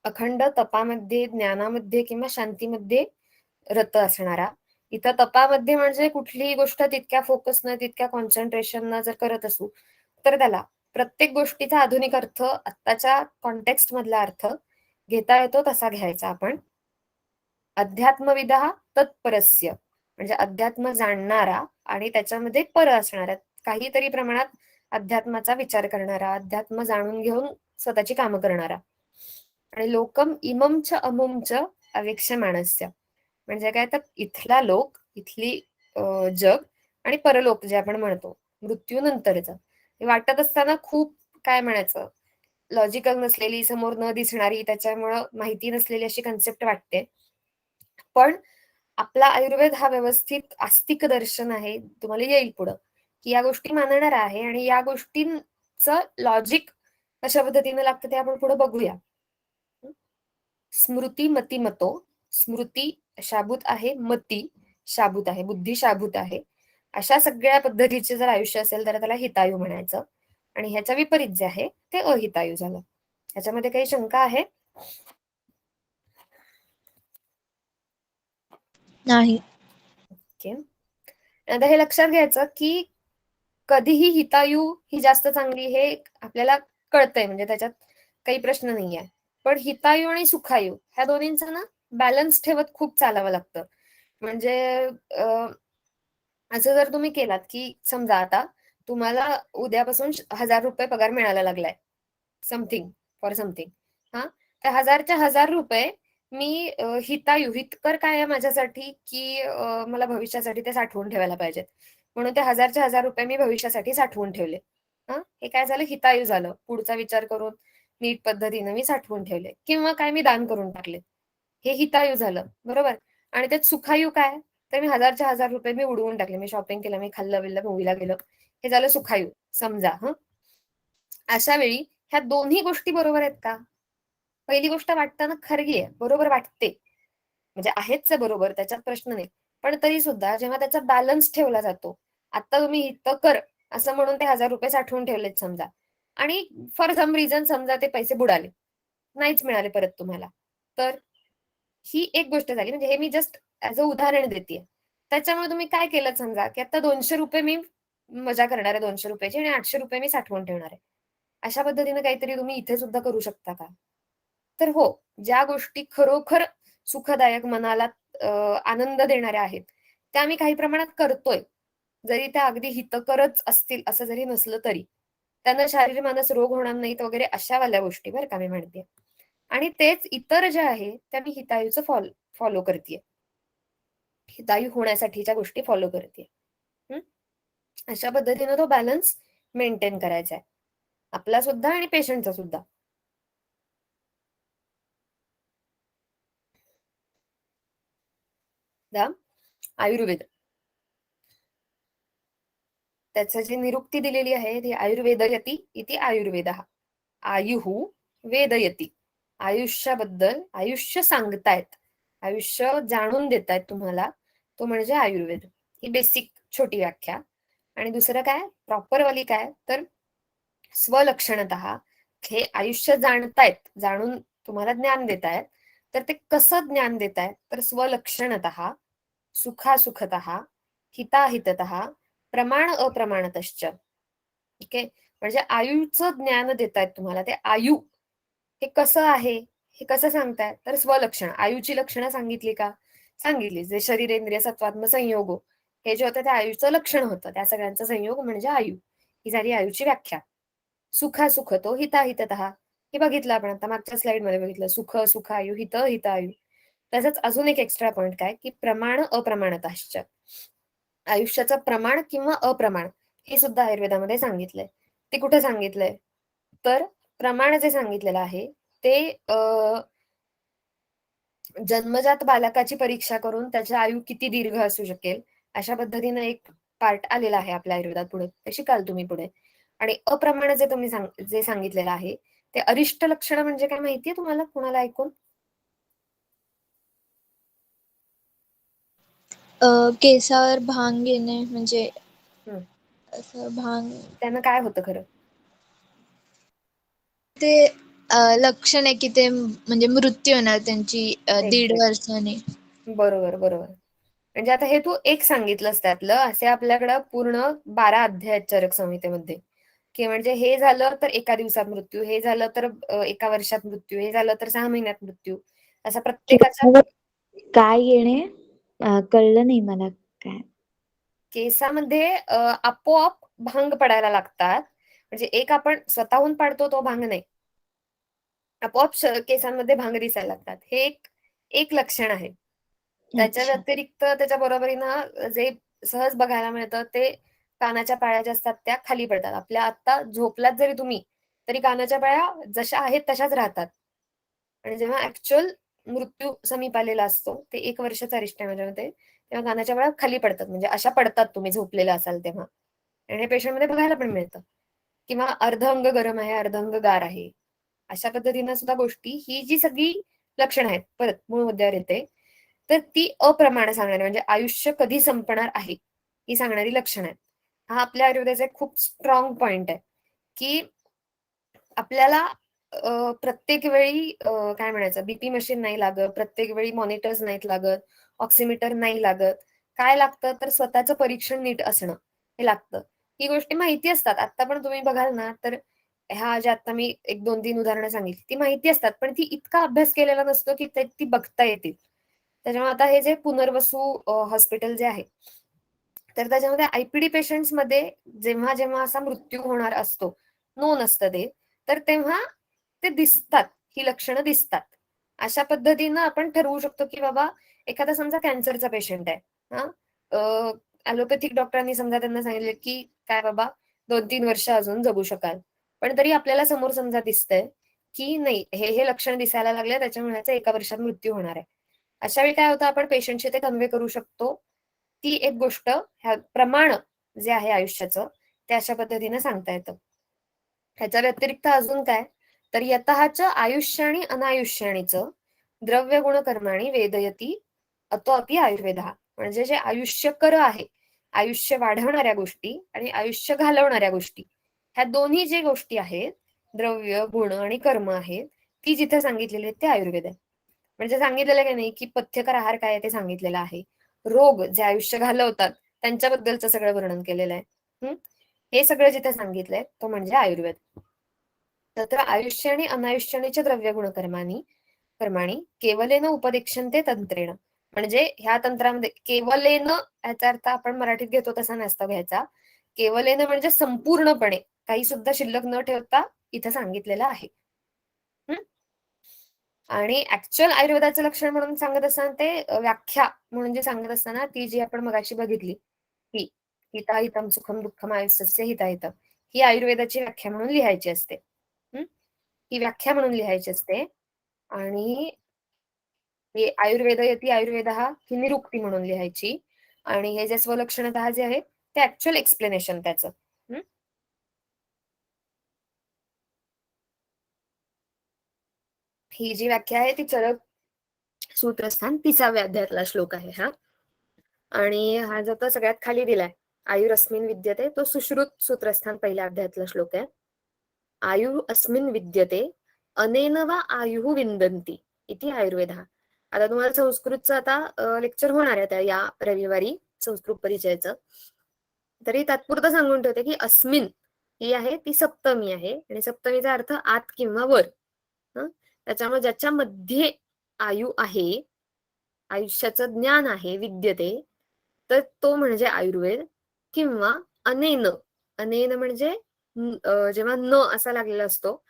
अखंड तपामध्ये, ज्ञानामध्ये किंवा शांतीमध्ये रत असणारा. इथं तपामध्ये म्हणजे कुठलीही गोष्ट तितक्या फोकस न, तितक्या कॉन्सन्ट्रेशन न जर करत असू, तर त्याला प्रत्येक गोष्टीचा आधुनिक अर्थ, आत्ताच्या कॉन्टेक्स्ट मधला अर्थ घेता येतो तसा घ्यायचा आपण. अध्यात्मविदा तत्परस्य, म्हणजे अध्यात्म जाणणारा आणि त्याच्यामध्ये पर असणारा, काहीतरी प्रमाणात अध्यात्माचा विचार करणारा, अध्यात्म जाणून घेऊन स्वतःची कामं करणारा. आणि लोकम इममच अमुमच अवेक्षमाणस्य, म्हणजे काय तर इथला लोक, इथली जग आणि परलोक जे आपण म्हणतो मृत्यूनंतरच, हे वाटत असताना खूप काय म्हणायचं, लॉजिकल नसलेली, समोर न दिसणारी, त्याच्यामुळं माहिती नसलेली अशी कन्सेप्ट वाटते. पण आपला आयुर्वेद हा व्यवस्थित आस्तिक दर्शन आहे. तुम्हाला येईल पुढं की या गोष्टी मानणार आहे आणि या गोष्टींचं लॉजिक कशा पद्धतीने लागतं ते आपण पुढे बघूया. स्मृती मती मतो, स्मृती शाबूत आहे, मती शाबूत आहे, बुद्धी शाबूत आहे. अशा सगळ्या पद्धतीचे जर आयुष्य असेल तर त्याला हितायू म्हणायचं. आणि ह्याच्या विपरीत जे आहे ते अहितायू झालं. ह्याच्यामध्ये काही शंका आहे? नाही. ओके. आता हे लक्षात घ्यायचं की कधीही हितायू ही जास्त चांगली हे आपल्याला कळतंय, म्हणजे त्याच्यात काही प्रश्न नाहीये. पण हितायू आणि सुखायू ह्या दोन्हींचा ना बॅलन्स ठेवत खूप चालावं लागतं. म्हणजे असं जर तुम्ही केलात की समजा आता तुम्हाला उद्यापासून 1000 रुपये पगार मिळायला लागलाय, समथिंग फॉर समथिंग. हा, त्या 1000च्या 1000 रुपये मी हितायू, हितकर काय आहे माझ्यासाठी की मला भविष्यासाठी ते साठवून ठेवायला पाहिजेत, म्हणून ते 1000च्या 1000 रुपये मी भविष्यासाठी साठवून ठेवले. हा, हे काय झालं? हितायू झालं. पुढचा विचार करून नीट पद्धतीने मी साठवून ठेवले, किंवा काय मी दान करून टाकले, हे हितायू झालं, बरोबर. आणि त्यात सुखायू काय? तर मी 1000च्या 1000 रुपये मी उडवून टाकले, मी शॉपिंग केलं, मी खाल्लं बिल्लं, मूवीला गेलं, हे झालं सुखायू समजा. अशा वेळी ह्या दोन्ही गोष्टी बरोबर आहेत का? पहिली गोष्ट वाटताना खरी आहे, बरोबर वाटते, म्हणजे आहेच बरोबर, त्याच्यात प्रश्न नाही. पण तरी सुद्धा जेव्हा त्याचा बॅलन्स ठेवला जातो, आता तुम्ही इथं कर असं म्हणून ते 1000 रुपये साठवून ठेवलेत समजा, आणि फॉर सम रिझन समजा ते पैसे बुडाले, नाहीच मिळाले परत तुम्हाला, तर ही एक गोष्ट झाली. म्हणजे हे मी जस्ट ऍज अ उदाहरण देते. त्याच्यामुळे तुम्ही काय केलं समजा की आता 200 रुपये मी मजा करणार आहे 200 रुपयाची, आणि 800 रुपये मी साठवून ठेवणार आहे. अशा पद्धतीने काहीतरी तुम्ही इथे सुद्धा करू शकता का? तर हो, ज्या गोष्टी खरोखर सुखदायक, मनाला आनंद देणाऱ्या आहेत, त्या आम्ही काही प्रमाणात करतोय, जरी त्या अगदी हितकरच असतील असं जरी नसलं तरी, त्यांना शारीरिक मानस रोग होणार नाहीत वगैरे, अशा वाल्या गोष्टी बरं का मी म्हणते. आणि तेच इतर जे आहे त्या मी हितायूचं फॉलो करते, हितायू होण्यासाठीच्या गोष्टी फॉलो करते. अशा पद्धतीने तो बॅलन्स मेंटेन करायचा आहे, आपला सुद्धा आणि पेशंटचा सुद्धा. आयुर्वेद, त्याचं जी निरुक्ती दिलेली आहे ती आयुर्वेदयती इति आयुर्वेदः. आयुः वेदयती, आयुष्याबद्दल, आयुष्य सांगतायत, आयुष्य जाणून देतायत तुम्हाला, तो म्हणजे आयुर्वेद. ही बेसिक छोटी व्याख्या. आणि दुसरं काय प्रॉपर वाली काय, तर स्वलक्षणतः, हे आयुष्य जाणतायत, जाणून तुम्हाला ज्ञान देतायत, तर ते कसं ज्ञान देतायत, तर स्वलक्षणतः, सुखासुखतः, हिताहिततः, प्रमाण अप्रमाणतश्च. ठीक आहे, म्हणजे आयुचं ज्ञान देतायत तुम्हाला. ते आयु हे कसं आहे, हे कसं सांगताय, तर स्वलक्षण, आयुची लक्षणं सांगितली का? सांगितली. जे शरीरेंद्रिय सत्वात्म संयोग, हे जे होतं ते आयुचं लक्षण होतं, त्या सगळ्यांचा संयोग म्हणजे आयु. ही झाली आयुची व्याख्या. सुखासुख तो हिताहिततः, हे बघितलं आपण आता मागच्या स्लाइड मध्ये बघितलं, सुख सुखायु, हित हितायु. तसंच अजून एक एक्स्ट्रा पॉइंट काय, की प्रमाण अप्रमाणताश्च, आयुष्याचं प्रमाण किंवा अप्रमाण हे सुद्धा आयुर्वेदामध्ये सांगितलंय. ते कुठे सांगितलंय, तर प्रमाण जे सांगितलेलं आहे ते जन्मजात बालकाची परीक्षा करून त्याचे आयु किती दीर्घ असू शकेल, अशा पद्धतीने एक पार्ट आलेला आहे आपल्या आयुर्वेदात पुढे, ते शिकाल तुम्ही पुढे. आणि अप्रमाण जे तुम्ही जे सांगितलेलं आहे ते अरिष्ट लक्षण म्हणजे काय माहितीये तुम्हाला, कुणाला ऐकून? केसावर भांग येणे म्हणजे हम्म. असं भांग त्यानं काय होतं खरं? ते लक्षण आहे की ते म्हणजे मृत्यू होणार त्यांची 1.5 एक्झॅक्ट. वर्षाने. बरोबर बरोबर. म्हणजे आता हे तू एक सांगितलंस त्यातलं, असे आपल्याकडं पूर्ण 12 अध्याय आहेत चरक संहितेमध्ये, की म्हणजे हे झालं तर एका दिवसात मृत्यू, हे झालं तर एका वर्षात मृत्यू, हे झालं तर 6 महिन्यात मृत्यू, असा प्रत्येकाच्या केसावर काय येणे कळलं नाही मला काय. केसामध्ये आपोआप भांग पडायला लागतात. म्हणजे एक आपण स्वतःहून पाडतो तो भांग नाही, आपोआप केसांमध्ये भांग दिसायला लागतात. हे एक एक लक्षण आहे. त्याच्या अच्छा. व्यतिरिक्त त्याच्या बरोबरीनं जे सहज बघायला मिळतं ते कानाच्या पाळ्या ज्या असतात त्या खाली पडतात. आपल्या आता झोपलात जरी तुम्ही तरी कानाच्या पाळ्या जशा आहेत तशाच राहतात. आणि जेव्हा ऍक्च्युअल मृत्यू समीप आलेला असतो, ते 1 वर्षाचा अरिष्ट आहे माझ्या मते, तेव्हा कानाच्या पाळ्या खाली पडतात. म्हणजे अशा पडतात तुम्ही झोपलेला असाल तेव्हा. आणि हे पेशंटमध्ये बघायला पण मिळतं. किंवा अर्ध अंग गरम आहे, अर्ध अंग गार आहे. अशा पद्धतीनं सुद्धा गोष्टी, ही जी सगळी लक्षणं आहेत, परत मूळ मुद्द्यावर येते, तर ती अप्रमाण सांगणारी म्हणजे आयुष्य कधी संपणार आहे ही सांगणारी लक्षणं आहेत. हा आपल्या आयुर्वेदाचा एक खूप स्ट्रॉंग पॉइंट आहे, की आपल्याला प्रत्येक वेळी काय म्हणायचं, बीपी मशीन नाही लागत, प्रत्येक वेळी मॉनिटर्स नाहीत लागत, ऑक्सिमीटर नाही लागत. काय लागतं तर स्वतःचं परीक्षण नीट असणं हे लागतं. ही गोष्टी माहिती असतात. आता पण तुम्ही बघाल ना तर ह्या ज्या आता मी 1, 2, 3 उदाहरणं सांगितली ती माहिती असतात, पण ती इतका अभ्यास केलेला नसतो की ती बघता येतील. त्याच्यामुळे आता हे जे पुनर्वसू हॉस्पिटल जे आहे, तर त्याच्यामध्ये आयपीडी पेशंट्स मध्ये जेव्हा जेव्हा असा मृत्यू होणार असतो, नोन असतं ते, तर तेव्हा ते दिसतात, ही लक्षणं दिसतात. अशा पद्धतीनं आपण ठरवू शकतो की बाबा एखादा समजा कॅन्सरचा पेशंट आहे, हा, ॲलोपॅथिक डॉक्टरांनी समजा त्यांना सांगितलं की काय बाबा 2-3 वर्ष अजून जगू शकाल, पण तरी आपल्याला समोर समजा दिसतंय की नाही, हे हे लक्षण दिसायला लागले, त्याच्यामुळे याचा 1 वर्षात मृत्यू होणार आहे. अशा वेळी काय होतं, आपण पेशंटशी ते कन्वे करू शकतो. ती एक गोष्ट, ह्या प्रमाण जे आहे आयुष्याचं ते अशा पद्धतीने सांगता येतं. ह्याच्या व्यतिरिक्त अजून काय, तर यतःच आयुष्य आणि अनायुष्याणीचं द्रव्य गुणकर्माणी वेदयती अतो अपि आयुर्वेद. म्हणजे जे आयुष्य कर आहे, आयुष्य वाढवणाऱ्या गोष्टी आणि आयुष्य घालवणाऱ्या गोष्टी, ह्या दोन्ही जे गोष्टी आहेत, द्रव्य गुण आणि कर्म आहेत, ती जिथे सांगितलेली आहेत ते आयुर्वेद आहे. म्हणजे सांगितलेलं काय नाही की पथ्यकर आहार काय आहे ते सांगितलेलं आहे, रोग जे आयुष्य घालवतात त्यांच्याबद्दलचं सगळं वर्णन केलेलं आहे. हे सगळं जिथे सांगितलंय तो म्हणजे आयुर्वेद. तत्र आयुष्य आणि अनायुष्याणीच्या द्रव्य गुणकर्मानी कर्माणी केवलेन उपदेक्षन्ते तंत्रेण. म्हणजे ह्या तंत्रामध्ये केवलेन याचा अर्थ आपण मराठीत घेतो तसा नसता घ्यायचा. केवलेन म्हणजे संपूर्णपणे, काही सुद्धा शिल्लक न ठेवता इथं सांगितलेलं आहे. आणि ऍक्च्युअल आयुर्वेदाचं लक्षण म्हणून सांगत असताना ते व्याख्या म्हणून जे सांगत असताना ती जी आपण मगाशी बघितली, ही हिता हितम सुखम दुःखम आयुष्यस्य हिताहितम, ही आयुर्वेदाची व्याख्या म्हणून लिहायची असते. ही व्याख्या म्हणून लिहायची असते. आणि हे आयुर्वेद यती आयुर्वेद ही निरुक्ती म्हणून लिहायची. आणि हे जे स्वलक्षणतः जे आहे ते ऍक्च्युअल एक्सप्लेनेशन त्याचं. ही जी व्याख्या आहे ती चरक सूत्रस्थान 30व्या अध्यायातला श्लोक आहे हा. आणि हा जो तो सगळ्यात खाली दिलाय, आयुरस्मिन विद्यते, तो सुश्रुत सूत्रस्थान पहिल्या अध्यायातला श्लोक आहे. आयु अस्मिन विद्यते अनेन वा आयुः विंदन्ति इति आयुर्वेदः. आता तुम्हाला संस्कृतचं आता लेक्चर होणार आहे त्या या रविवारी, संस्कृत परिचयाचं. तरी तात्पुरतं सांगून ठेवते की अस्मिन ही आहे ती सप्तमी आहे, आणि सप्तमीचा अर्थ आत किंवा वर. त्याच्यामुळे ज्याच्यामध्ये आयु आहे, आयुष्याचं ज्ञान आहे, विद्यते, तर तो म्हणजे आयुर्वेद. किंवा अनेन, अनेन म्हणजे जेव्हा न असा लागलेला असतो,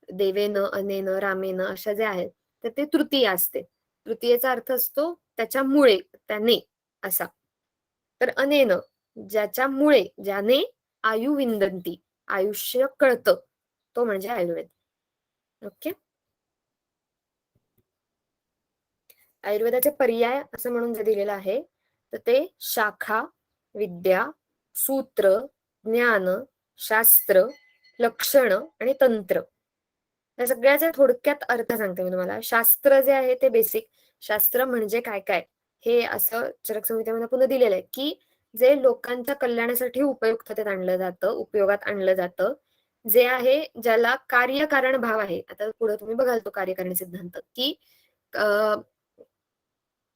देवेन अनेन रामेन अशा जे आहेत, तर ते तृतीय असते. तृतीयेचा अर्थ असतो त्याच्यामुळे, त्याने असा. तर अनेन ज्याच्यामुळे, ज्याने आयु विंदंती आयुष्य कळतं, तो म्हणजे आयुर्वेद. ओके. आयुर्वेदाचे पर्याय असं म्हणून जे दिलेलं आहे तर ते शाखा, विद्या, सूत्र, ज्ञान, शास्त्र, लक्षण आणि तंत्र. या सगळ्याचे थोडक्यात अर्थ सांगते मी तुम्हाला. शास्त्र जे आहे ते बेसिक, शास्त्र म्हणजे काय काय हे असं चरक संहितेमध्ये पुन्हा दिलेलं आहे की जे लोकांच्या कल्याणासाठी उपयुक्ततेत आणलं जातं, उपयोगात आणलं जातं, जे आहे ज्याला कार्यकारण भाव आहे. आता पुढे तुम्ही बघाल तो कार्यकारण सिद्धांत की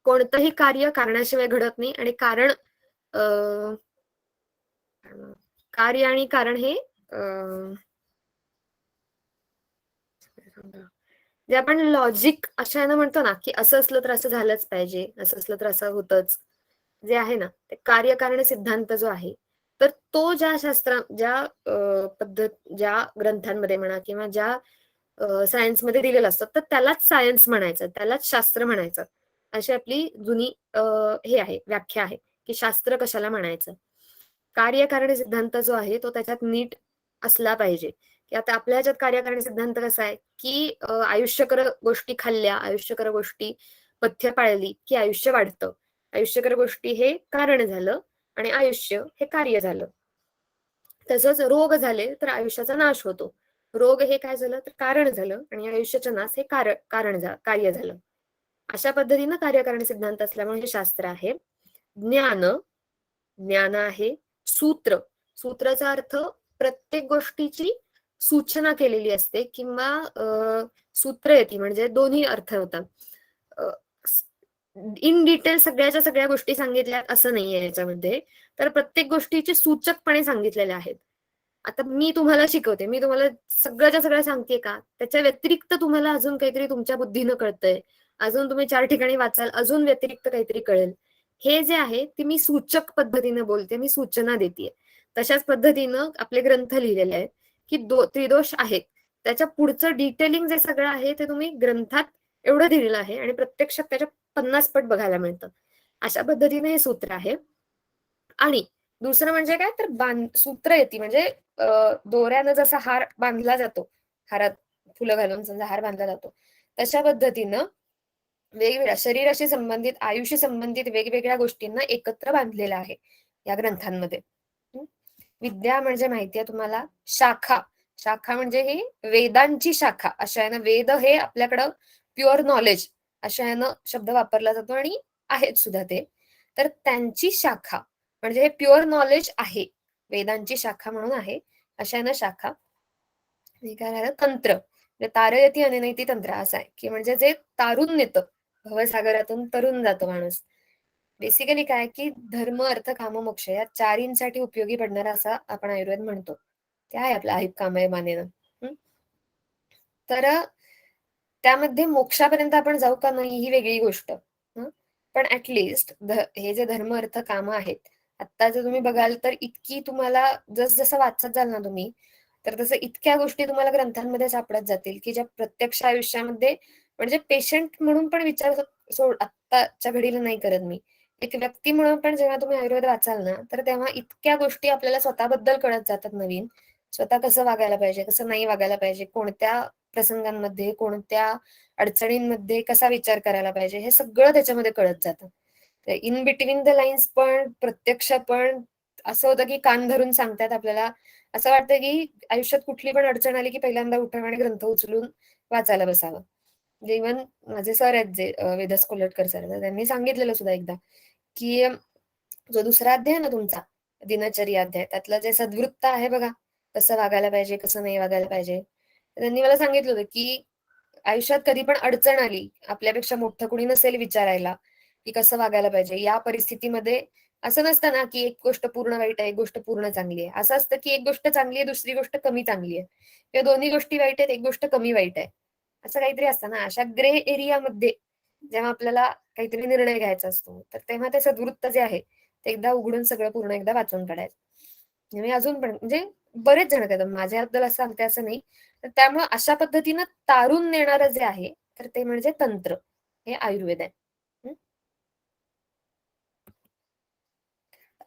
कोणतंही कार्य कारणाशिवाय घडत नाही आणि कारण कार्य आणि कारण हे जे आपण लॉजिक अशाने म्हणतो ना की असं असलं तर असं झालंच पाहिजे, असं असलं तर असं होतच, जे आहे ना ते कार्यकारण सिद्धांत जो आहे, तर तो ज्या ज्या पद्धत ज्या ग्रंथांमध्ये म्हणा किंवा ज्या सायन्समध्ये दिलेलं असतं तर त्यालाच सायन्स म्हणायचं, त्यालाच शास्त्र म्हणायचं, अशी आपली जुनी हे आहे व्याख्या आहे की शास्त्र कशाला म्हणायचं. कार्यकारण सिद्धांत जो आहे तो त्याच्यात नीट असला पाहिजे की आता आपल्या ह्याच्यात कार्यकारण सिद्धांत कसा आहे की आयुष्यकर गोष्टी खाल्ल्या, आयुष्यकर गोष्टी पथ्य पाळली की आयुष्य वाढतं, आयुष्यकर गोष्टी हे कारण झालं आणि आयुष्य हे कार्य झालं. तसंच रोग झाले तर आयुष्याचा नाश होतो, रोग हे काय झालं तर कारण झालं आणि आयुष्याचा नाश हे कार्य झालं. अशा पद्धतीनं कार्यकारण सिद्धांत असल्यामुळे हे शास्त्र आहे. ज्ञान, ज्ञान आहे. सूत्र, सूत्राचा अर्थ प्रत्येक गोष्टीची सूचना केलेली असते किंवा सूत्र येते म्हणजे दोन्ही अर्थ होतात. इन डिटेल सगळ्याच्या सगळ्या गोष्टी सांगितल्या असं नाहीये याच्यामध्ये, तर प्रत्येक गोष्टीचे सूचकपणे सांगितलेले आहेत. आता मी तुम्हाला शिकवते, मी तुम्हाला सगळ्याच्या सगळ्या सांगते का त्याच्या व्यतिरिक्त तुम्हाला अजून काहीतरी तुमच्या बुद्धीनं कळतंय, अजून तुम्ही 4 ठिकाणी वाचाल अजून व्यतिरिक्त काहीतरी कळेल, हे जे आहे ते मी सूचक पद्धतीने बोलते, मी सूचना देते. तशाच पद्धतीनं आपले ग्रंथ लिहिलेले आहेत की त्रिदोष आहेत, त्याच्या पुढचं डिटेलिंग जे सगळं आहे ते तुम्ही ग्रंथात एवढं दिलेलं आहे आणि प्रत्यक्षात त्याच्या 50 पट बघायला मिळतं. अशा पद्धतीने हे सूत्र आहे. आणि दुसरं म्हणजे काय तर सूत्र येते म्हणजे दोऱ्यानं जसा हार बांधला जातो, हारात फुलं घालून समजा हार बांधला जातो, तशा पद्धतीनं वेगवेगळ्या शरीराशी संबंधित, आयुष्य संबंधित वेगवेगळ्या गोष्टींना एकत्र बांधलेलं आहे या ग्रंथांमध्ये. विद्या म्हणजे माहितीये तुम्हाला, शाखा, शाखा म्हणजे ही वेदांची शाखा, अशा यानं वेद हे आपल्याकडं प्युअर नॉलेज अशा यानं शब्द वापरला जातो आणि आहेत सुद्धा ते. तर त्यांची शाखा म्हणजे हे प्युअर नॉलेज आहे, वेदांची शाखा म्हणून आहे, अशा यानं शाखा. हे काय राहिलं तंत्र, तारयती अननयती तंत्र असं आहे की म्हणजे जे तारून नेतं, भवसागरातून तरून जातो माणूस. बेसिकली काय की धर्म अर्थ काम मोक्ष या चारींसाठी उपयोगी पडणारा असा आपण आयुर्वेद म्हणतो. ते आहे आपलं आहिप कामय मानेनं. तर त्यामध्ये मोक्षापर्यंत आपण जाऊ का नाही ही वेगळी गोष्ट. पण ऍटलिस्ट हे जे धर्म अर्थ काम आहेत, आता जर तुम्ही बघाल तर इतकी तुम्हाला जसं वाचत जाल ना तुम्ही, तर तसं इतक्या गोष्टी तुम्हाला ग्रंथांमध्ये सापडत जातील की ज्या प्रत्यक्ष आयुष्यामध्ये म्हणजे पेशंट म्हणून पण विचार आत्ताच्या घडीला नाही करत मी, एक व्यक्ती म्हणून पण जेव्हा तुम्ही आयुर्वेद वाचाल ना तर तेव्हा इतक्या गोष्टी आपल्याला स्वतःबद्दल कळत जातात नवीन, स्वतः कसं वागायला पाहिजे, कसं नाही वागायला पाहिजे, कोणत्या प्रसंगांमध्ये, कोणत्या अडचणींमध्ये कसा विचार करायला पाहिजे, हे सगळं त्याच्यामध्ये कळत जातं. इन बिटवीन द लाईन्स पण, प्रत्यक्ष पण असं होतं की कान धरून सांगतात आपल्याला. असं वाटतं की आयुष्यात कुठली पण अडचण आली की पहिल्यांदा उठावं आणि ग्रंथ उचलून वाचायला बसावं. म्हणजे इव्हन माझे सर आहेत जे वेदास कोल्हटकर सर, तर त्यांनी सांगितलेलं सुद्धा एकदा की जो दुसरा अध्याय ना तुमचा दिनचर्या अध्याय, त्यातलं जे सद्वृत्त आहे बघा, कसं वागायला पाहिजे, कसं नाही वागायला पाहिजे, त्यांनी मला सांगितलं होतं की आयुष्यात कधी पण अडचण आली, आपल्यापेक्षा मोठं कोणी नसेल विचारायला की कसं वागायला पाहिजे, या परिस्थितीमध्ये असं नसतं ना की एक गोष्ट पूर्ण वाईट आहे, एक गोष्ट पूर्ण चांगली आहे. असं असतं की एक गोष्ट चांगली आहे, दुसरी गोष्ट कमी चांगली आहे, किंवा दोन्ही गोष्टी वाईट आहेत, एक गोष्ट कमी वाईट आहे, असं काहीतरी असतं ना. अशा ग्रे एरियामध्ये जेव्हा आपल्याला काहीतरी निर्णय घ्यायचा असतो, तर तेव्हा ते सद्वृत्त जे आहे ते एकदा उघडून सगळं पूर्ण एकदा वाचून काढायचं. मी अजून पण म्हणजे बरेच जण करतात, माझ्याबद्दल असं सांगते असं नाही. तर त्यामुळे अशा पद्धतीनं तारून नेणारं जे आहे तर ते म्हणजे तंत्र, हे आयुर्वेद आहे.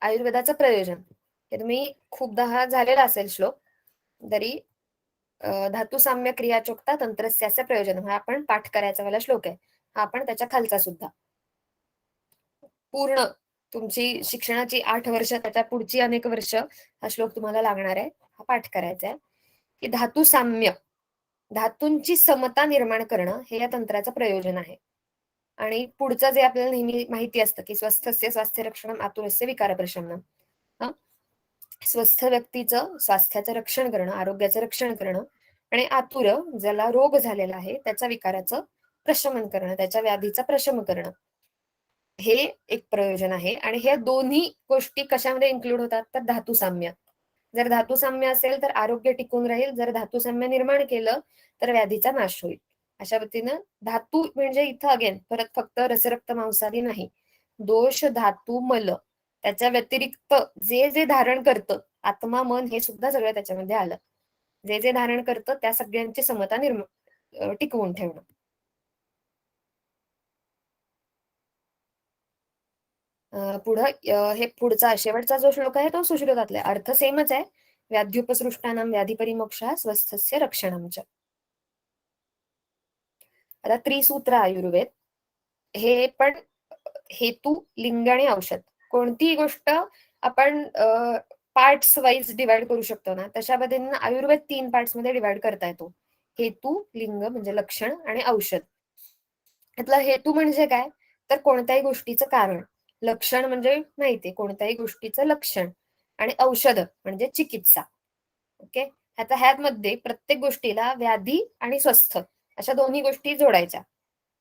आयुर्वेदाचं प्रयोजन हे तुम्ही खूपदा हा झालेला असेल श्लोक तरी, धातू साम्य क्रिया चोक्ता तंत्रस्याचं प्रयोजन, हा आपण पाठ करायचा वाला श्लोक आहे. हा आपण त्याच्या खालचा सुद्धा पूर्ण तुमची शिक्षणाची 8 वर्ष, त्याच्या पुढची अनेक वर्ष हा श्लोक तुम्हाला लागणार आहे, हा पाठ करायचा आहे. की धातू साम्य, धातूंची समता निर्माण करणं हे या तंत्राचं प्रयोजन आहे. आणि पुढचं जे आपल्याला नेहमी माहिती असतं की स्वस्थस्य स्वास्थ्य रक्षणम आतुरस्य विकार प्रशमनम. स्वस्थ व्यक्तीचं स्वास्थ्याचं रक्षण करणं, आरोग्याचं रक्षण करणं, आणि आतुर ज्याला रोग झालेला आहे त्याच्या विकाराचं प्रशमन करणं, त्याच्या व्याधीचं प्रशमन करणं, हे एक प्रयोजन आहे. आणि ह्या दोन्ही गोष्टी कशामध्ये इन्क्लूड होतात तर धातू साम्य. जर धातू साम्य असेल तर आरोग्य टिकून राहील, जर धातू साम्य निर्माण केलं तर व्याधीचा नाश होईल. अशा पद्धतीनं धातू म्हणजे इथं अगेन परत फक्त रसरक्त मांसादी नाही, दोष धातू मल त्याच्या व्यतिरिक्त जे जे धारण करतं, आत्मा मन हे सुद्धा सगळं त्याच्यामध्ये आलं. जे जे धारण करतं त्या सगळ्यांची समता टिकवून ठेवणं. पुढं हे पुढचा शेवटचा जो श्लोक आहे तो सुश्रुतातला आहे. अर्थ सेमच आहे. व्याध्युपसृष्टानां व्याधिपरिमोक्षः स्वस्थस्य रक्षणं च. आता त्रिसूत्र आयुर्वेद हे पण हेतू, लिंग आणि औषध, कोणतीही गोष्ट आपण पार्ट्स वाईज डिवाइड करू शकतो ना, तशा पद्धतीने आयुर्वेद 3 पार्ट्स मध्ये डिवाइड करता येतो. हेतू, लिंग म्हणजे लक्षण, आणि औषध. यातला हेतू म्हणजे काय तर कोणत्याही गोष्टीचं कारण, लक्षण म्हणजे माहितीये कोणत्याही गोष्टीचं लक्षण, आणि औषध म्हणजे चिकित्सा. ओके, ह्यामध्ये प्रत्येक गोष्टीला व्याधी आणि स्वस्थ अशा दोन्ही गोष्टी जोडायच्या.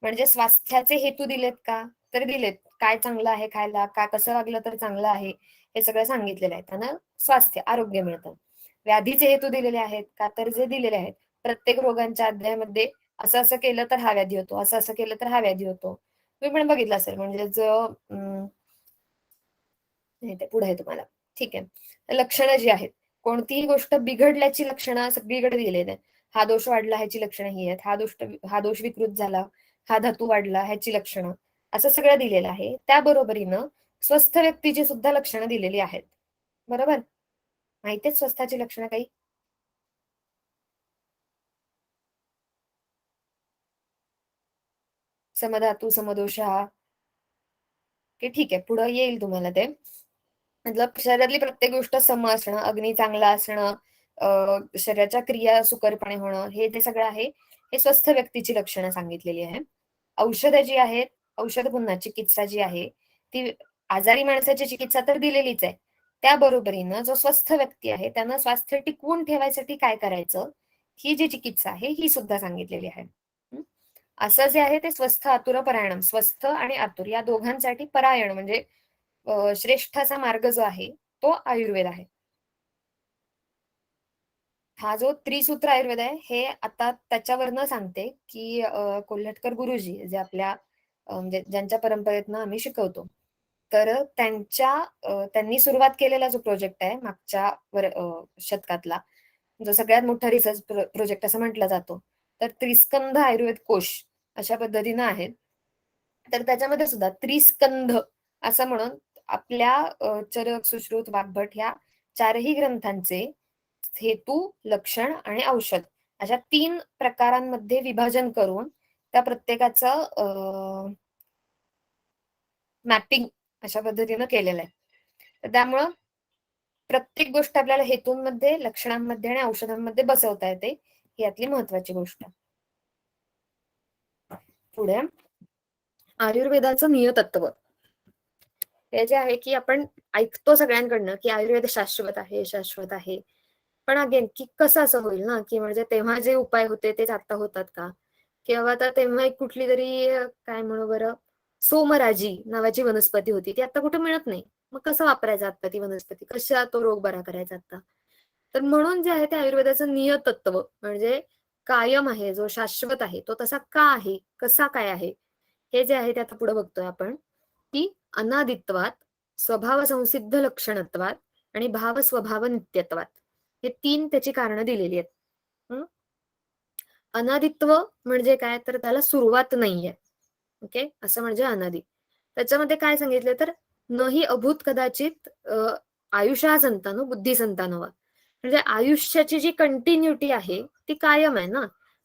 म्हणजे स्वास्थ्याचे हेतू दिलेत का तर दिलेत, काय चांगलं आहे खायला, का कसं वागलं तर चांगलं आहे, हे सगळं सांगितलेलं आहे. त्यांना स्वास्थ्य आरोग्य मिळतं. व्याधीचे हेतू दिलेले आहेत का तर जे दिलेले आहेत प्रत्येक रोगांच्या अध्यायामध्ये, असं असं केलं तर हा व्याधी होतो, असं असं केलं तर हा व्याधी होतो. तुम्ही पण बघितलं असेल. म्हणजे जो ते पुढे आहे तुम्हाला, ठीक आहे. लक्षणं जी आहेत, कोणतीही गोष्ट बिघडल्याची लक्षणं सगळीकडे दिलेली आहेत. हा दोष वाढला ह्याची लक्षणं ही आहेत, हा दोष विकृत झाला, हा धातू वाढला ह्याची लक्षणं, असं सगळं दिलेलं आहे. त्या बरोबरीनं स्वस्थ व्यक्तीची सुद्धा लक्षणं दिलेली आहेत. बरोबर, माहितीच स्वस्थाची लक्षणं काही. समधातू समदोष हा, ठीक आहे, पुढे येईल तुम्हाला ते. मतलब शरीरातली प्रत्येक गोष्ट सम असणं, अग्नी चांगला असणं, शरीराच्या क्रिया सुकरपणे होणं, हे जे सगळं आहे हे स्वस्थ व्यक्तीची लक्षणं सांगितलेली आहे. औषधं जी आहेत, औषध पुन्हा चिकित्सा जी आहे ती आजारी माणसाची चिकित्सा तर दिलेलीच आहे. त्या बरोबरीनं जो स्वस्थ व्यक्ती आहे त्यांना स्वास्थ्य टिकवून ठेवायसाठी काय करायचं, ही जी चिकित्सा आहे ही सुद्धा सांगितलेली आहे. असं जे आहे ते स्वस्थ आतुर परायणम, स्वस्थ आणि आतुर या दोघांसाठी परायण म्हणजे श्रेष्ठ असा मार्ग जो आहे तो आयुर्वेद आहे. हा जो त्रिसूत्र आयुर्वेद आहे हे आता त्याच्यावरनं सांगते की कोल्हटकर गुरुजी जे आपल्या म्हणजे ज्यांच्या परंपरेतनं आम्ही शिकवतो, तर त्यांनी सुरुवात केलेला जो प्रोजेक्ट आहे मागच्या शतकातला, जो सगळ्यात मोठा रिसर्च प्रोजेक्ट असं म्हटलं जातो, तर त्रिस्कंध आयुर्वेद कोश अशा पद्धतीनं आहेत. तर त्याच्यामध्ये सुद्धा त्रिस्कंध असं म्हणून आपल्या चरक, सुश्रुत, वाग्भट ह्या 4ही ग्रंथांचे हेतू, लक्षण आणि औषध अशा 3 प्रकारांमध्ये विभाजन करून त्या प्रत्येकाचं मॅपिंग अशा पद्धतीनं केलेलं आहे. तर त्यामुळं प्रत्येक गोष्ट आपल्याला हेतूंमध्ये, लक्षणांमध्ये आणि औषधांमध्ये बसवता येते. ही यातली महत्वाची गोष्ट. पुढे आयुर्वेदाचं नियतत्व. हे जे आहे की आपण ऐकतो सगळ्यांकडनं की आयुर्वेद शाश्वत आहे, शाश्वत आहे. पण अगेन की कसं असं होईल ना, की म्हणजे तेव्हा जे उपाय होते तेच आता होतात का? किंवा आता तेव्हा एक कुठली तरी काय म्हणू बरं, सोमराजी नावाची वनस्पती होती, ती आता कुठे मिळत नाही. मग कसं वापरायचं आता ती वनस्पती, कशा तो रोग बरा करायचा आता? तर म्हणून जे आहे ते आयुर्वेदाचं नियतत्व म्हणजे कायम आहे, जो शाश्वत आहे तो तसा का आहे, कसा काय आहे, हे जे आहे ते आता पुढे बघतोय आपण. की अनादित्वात, स्वभाव संसिद्ध लक्षणत्वात आणि भाव स्वभाव नित्यत्वात, हे 3 त्याची कारणं दिलेली आहेत. अनादित्व म्हणजे काय तर त्याला सुरुवात नाहीये. ओके, असं म्हणजे अनादी. त्याच्यामध्ये काय सांगितलं तर नही अभूत कदाचित आयुष्या संतानो बुद्धी संतानोवा, म्हणजे आयुष्याची जी कंटिन्युटी आहे ती कायम आहे ना.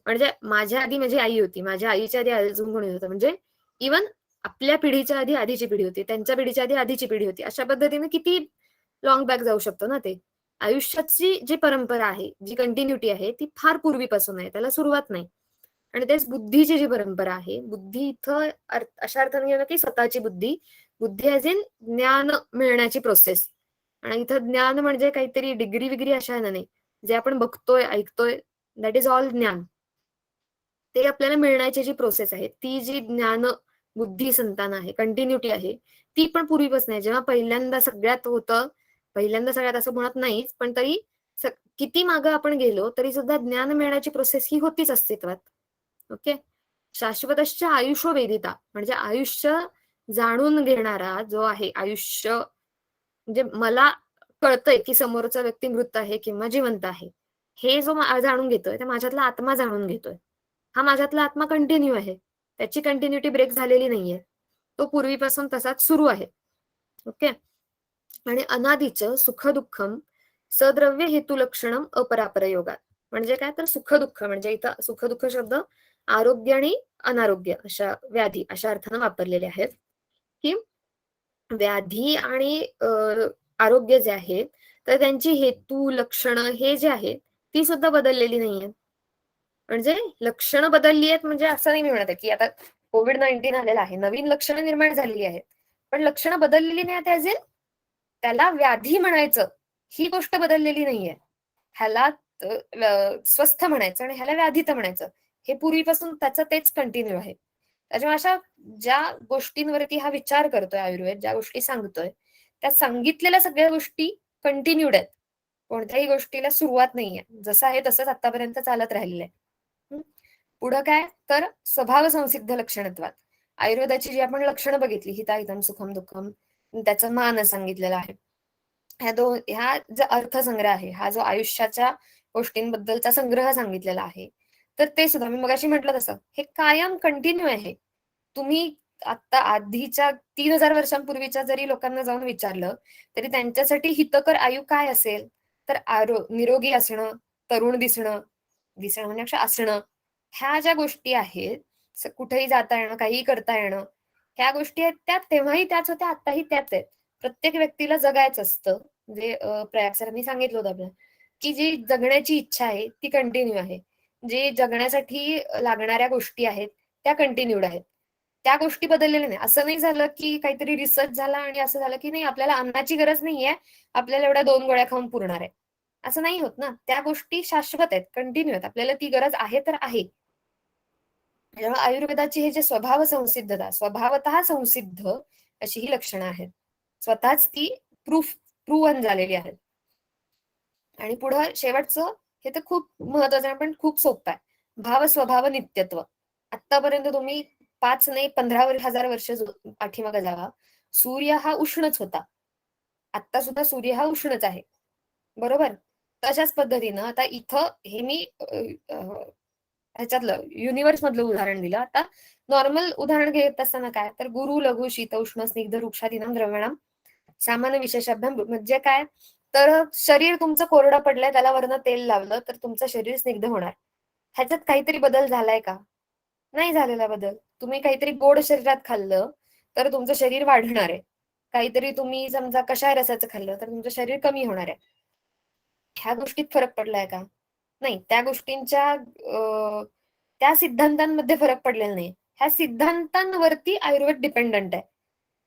म्हणजे माझ्या आधी माझी आई होती, माझ्या आईच्या आधी अजून कोणी होतं, म्हणजे इवन आपल्या पिढीच्या आधी आधीची पिढी होती, त्यांच्या पिढीच्या आधी आधीची पिढी होती, अशा पद्धतीने किती लॉंग बॅक जाऊ शकतो ना ते. आयुष्याची जी परंपरा आहे, जी कंटिन्युटी आहे, ती फार पूर्वीपासून आहे, त्याला सुरुवात नाही. आणि तेच बुद्धीची जी परंपरा आहे, बुद्धी इथं अशा अर्थाने घेणं की स्वतःची बुद्धी, बुद्धी ॲज इन ज्ञान मिळण्याची प्रोसेस. आणि इथं ज्ञान म्हणजे काहीतरी डिग्री विग्री अशा नाही, जे आपण बघतोय ऐकतोय दॅट इज ऑल ज्ञान. ते आपल्याला मिळण्याची जी प्रोसेस आहे, ती जी ज्ञान बुद्धी संतान आहे, कंटिन्युटी आहे, ती पण पूर्वीपासून आहे. जेव्हा पहिल्यांदा सगळ्यात होतं, पहिल्यांदा सगळ्यात असं म्हणत नाहीच, पण तरी किती मागं आपण गेलो तरी सुद्धा ज्ञान मिळण्याची प्रोसेस ही होतीच अस्तित्वात. ओके. शाश्वतश्च आयुष्यो वेदिता, म्हणजे आयुष्य जाणून घेणारा जो आहे, आयुष्य म्हणजे मला कळतंय की समोरचा व्यक्ती मृत आहे किंवा जिवंत आहे, हे जो जाणून घेतोय ते माझ्यातला आत्मा जाणून घेतोय. हा माझ्यातला आत्मा कंटिन्यू आहे, त्याची कंटिन्युटी ब्रेक झालेली नाहीये, तो पूर्वीपासून तसाच सुरू आहे. ओके. आणि अनादिच सुख दुःखम सद्रव्य हेतू लक्षणम अपरापर योगात, म्हणजे काय तर सुख दुःख म्हणजे इथं सुख दुःख शब्द आरोग्य आणि अनारोग्य अशा व्याधी अशा अर्थानं वापरलेले आहेत. की व्याधी आणि आरोग्य जे आहे तर त्यांची हेतू लक्षण हे जे आहे ती सुद्धा बदललेली नाहीये. म्हणजे लक्षणं बदलली आहेत म्हणजे असं नाही म्हणत आहे की आता COVID-19 आलेला आहे, नवीन लक्षणं निर्माण झालेली आहेत, पण लक्षणं बदललेली नाही ॲज इन त्याला व्याधी म्हणायचं ही गोष्ट बदललेली नाहीये. ह्याला स्वस्थ म्हणायचं आणि ह्याला व्याधित म्हणायचं, हे पूर्वीपासून त्याचं तेच कंटिन्यू आहे. त्याच्यामुळे अशा ज्या गोष्टींवरती हा विचार करतोय आयुर्वेद, ज्या गोष्टी सांगतोय त्या सांगितलेल्या सगळ्या गोष्टी कंटिन्यूड आहेत. कोणत्याही गोष्टीला सुरुवात नाहीये, जसं आहे तसंच आतापर्यंत चालत राहिलेलं आहे. पुढं काय तर स्वभाव संसिद्ध लक्षणत्वात, आयुर्वेदाची जी आपण लक्षणं बघितली, हिताहितम सुखम दुःखम, त्याचं मान सांगितलेलं आहे. ह्या जो अर्थसंग्रह आहे, हा जो आयुष्याच्या गोष्टींबद्दलचा संग्रह सांगितलेला आहे, तर ते सुद्धा मी मगाशी म्हटलं तसं हे कायम कंटिन्यू आहे. तुम्ही आता आधीच्या 3000 वर्षांपूर्वीच्या जरी लोकांना जाऊन विचारलं तरी त्यांच्यासाठी हितकर आयु काय असेल तर निरोगी असणं, तरुण दिसणं, दिसणं म्हणजे अक्षर असणं, ह्या ज्या गोष्टी आहेत, कुठेही जाता येणं, काहीही करता येणं, ह्या गोष्टी आहेत त्या तेव्हाही त्याच होत्या, आताही त्याच आहेत. प्रत्येक व्यक्तीला जगायचं असतं, म्हणजे प्रयाग सरांनी सांगितलं होतं आपल्याला की जी जगण्याची इच्छा आहे ती कंटिन्यू आहे, जे जगण्यासाठी लागणाऱ्या गोष्टी आहेत त्या कंटिन्यूड आहेत, त्या गोष्टी बदललेल्या नाही. असं नाही झालं की काहीतरी रिसर्च झाला आणि असं झालं की नाही आपल्याला अन्नाची गरज नाहीये, आपल्याला एवढ्या 2 गोळ्या खाऊन पुरणार आहे, असं नाही होत ना. त्या गोष्टी शाश्वत आहेत, कंटिन्यू आहेत, आपल्याला ती गरज आहे तर आहे. त्यामुळे आयुर्वेदाची हे जे स्वभाव संसिद्धता, स्वभावतः संसिद्ध अशी ही लक्षणं आहेत, स्वतःच ती प्रूव्हन झालेली आहेत. आणि पुढं शेवटचं हे तर खूप महत्वाचं आहे पण खूप सोपं आहे, भाव स्वभाव नित्यत्व. आतापर्यंत तुम्ही 5 नाही 15,000 वर्ष पाठीमागे जावा, सूर्य हा उष्णच होता, आता सुद्धा सूर्य हा उष्णच आहे, बरोबर. तशाच पद्धतीनं आता इथं हे मी ह्याच्यातलं युनिव्हर्स मधलं उदाहरण दिलं. आता नॉर्मल उदाहरण घेत असताना काय तर गुरु लघु शीत उष्ण स्निग्ध वृक्षादीनां द्रव्याणाम सामान्य विशेषाभ्याम, म्हणजे काय तर शरीर तुमचं कोरडं पडलंय, त्याला वरनं तेल लावलं तर तुमचं शरीर स्निग्ध होणार. ह्याच्यात काहीतरी बदल झालाय का? नाही झालेला बदल. तुम्ही काहीतरी गोड शरीरात खाल्लं तर तुमचं शरीर वाढणार आहे, काहीतरी तुम्ही समजा कषाय रसाचं खाल्लं तर तुमचं शरीर कमी होणार आहे. ह्या गोष्टीत फरक पडलाय का? नाही. त्या गोष्टींच्या त्या सिद्धांतांमध्ये फरक पडलेला नाही. ह्या सिद्धांतांवरती आयुर्वेद डिपेंडंट आहे.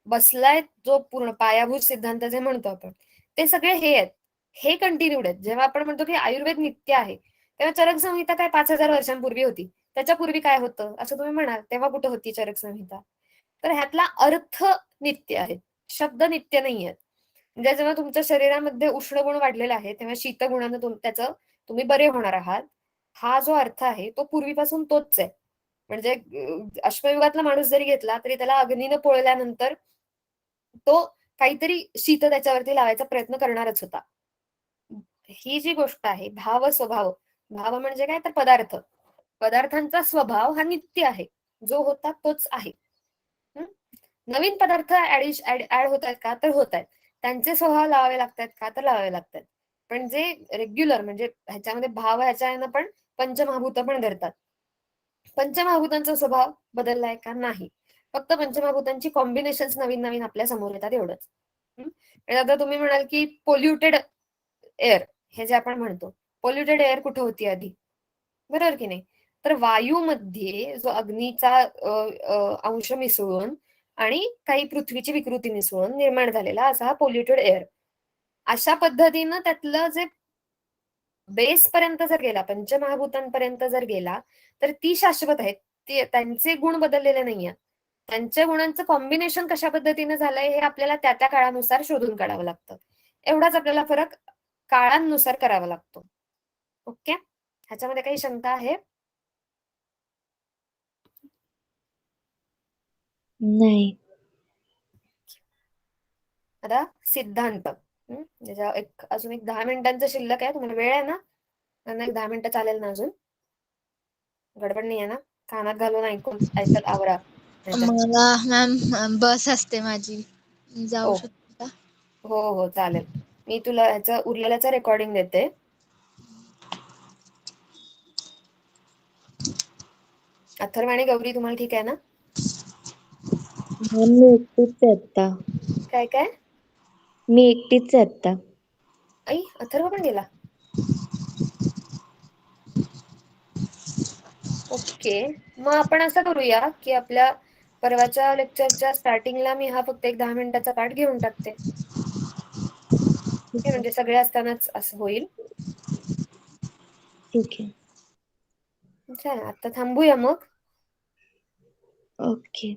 बसलाय जो पूर्ण पायाभूत सिद्धांत जे म्हणतो आपण, ते सगळे हे आहेत, हे कंटिन्यूड आहेत. जेव्हा आपण म्हणतो की आयुर्वेद नित्य आहे, तेव्हा चरक संहिता काय 5000 वर्षांपूर्वी होती, त्याच्यापूर्वी काय होतं असं तुम्ही म्हणाल, तेव्हा कुठं होती चरक संहिता? तर ह्यातला अर्थ नित्य आहे, शब्द नित्य नाही आहेत. म्हणजे जेव्हा तुमच्या शरीरामध्ये उष्ण गुण वाढलेला आहे तेव्हा शीत गुणानं त्याचं तुम्ही बरे होणार आहात, हा जो अर्थ आहे तो पूर्वीपासून तोच आहे. म्हणजे अश्मयुगातला माणूस जरी घेतला तरी त्याला अग्नीनं पोळल्यानंतर तो काहीतरी शीत त्याच्यावरती लावायचा प्रयत्न करणारच होता. ही जी गोष्ट आहे भाव स्वभाव, भाव म्हणजे काय तर पदार्थ, पदार्थांचा स्वभाव हा नित्य आहे, जो होता तोच आहे. नवीन पदार्थ ऍड होत आहेत का तर होत आहेत, त्यांचे स्वभाव लावावे लागतात का तर लावावे लागतात. पण जे रेग्युलर म्हणजे ह्याच्यामध्ये भाव ह्याच्या पण पंचमहाभूत पण धरतात, पंचमहाभूतांचा स्वभाव बदललाय का नाही. फक्त पंचमहाभूतांची कॉम्बिनेशन्स नवीन नवीन आपल्या समोर येतात एवढंच. आणि आता तुम्ही म्हणाल की पोल्युटेड एअर, हे जे आपण म्हणतो, पोल्युटेड एअर कुठे होती आधी, बरोबर की नाही? तर वायूमध्ये जो अग्नीचा अंश मिसळून आणि काही पृथ्वीची विकृती मिसळून निर्माण झालेला असा हा पोल्युटेड एअर, अशा पद्धतीनं त्यातलं जे बेस पर्यंत जर गेला, पंचमहाभूतांपर्यंत जर गेला, तर ती शाश्वत आहेत. त्यांचे गुण बदललेले नाहीये. त्यांच्या गुणांचं कॉम्बिनेशन कशा पद्धतीने झालंय हे आपल्याला त्या त्या काळानुसार शोधून काढावं लागतं. एवढाच आपल्याला फरक काळानुसार करावा लागतो. ओके, ह्याच्यामध्ये काही शंका आहे? नाही. आता सिद्धांत. अजून एक 10 मिनिटांचं शिल्लक आहे. तुम्हाला वेळ आहे ना? एक 10 मिनिटं चालेल ना अजून? गडबड नाही आहे ना? कानात घालून ऐकत आवरा. नाहीतर मला मॅम बस असते माझी, जाऊ ओ शकते का? हो हो चालेल. मी तुला ह्याचं उरलेल्याचं रेकॉर्डिंग देते. अथर्व आणि गौरी तुम्हाला ठीक आहे ना? मॅम मी एकटीच आहे आता. काय काय? मी एकटीच आहे आता. आई, अथर्व पण गेला? ओके, मग आपण असं करूया की आपल्या परवाच्या लेक्चरच्या स्टार्टिंगला मी हा फक्त एक 10 मिनिटाचा पाठ घेऊन टाकते. ठीक ओके, आहे. म्हणजे सगळे असतानाच असं होईल. ठीक आहे. अच्छा, आता थांबूया मग. ओके.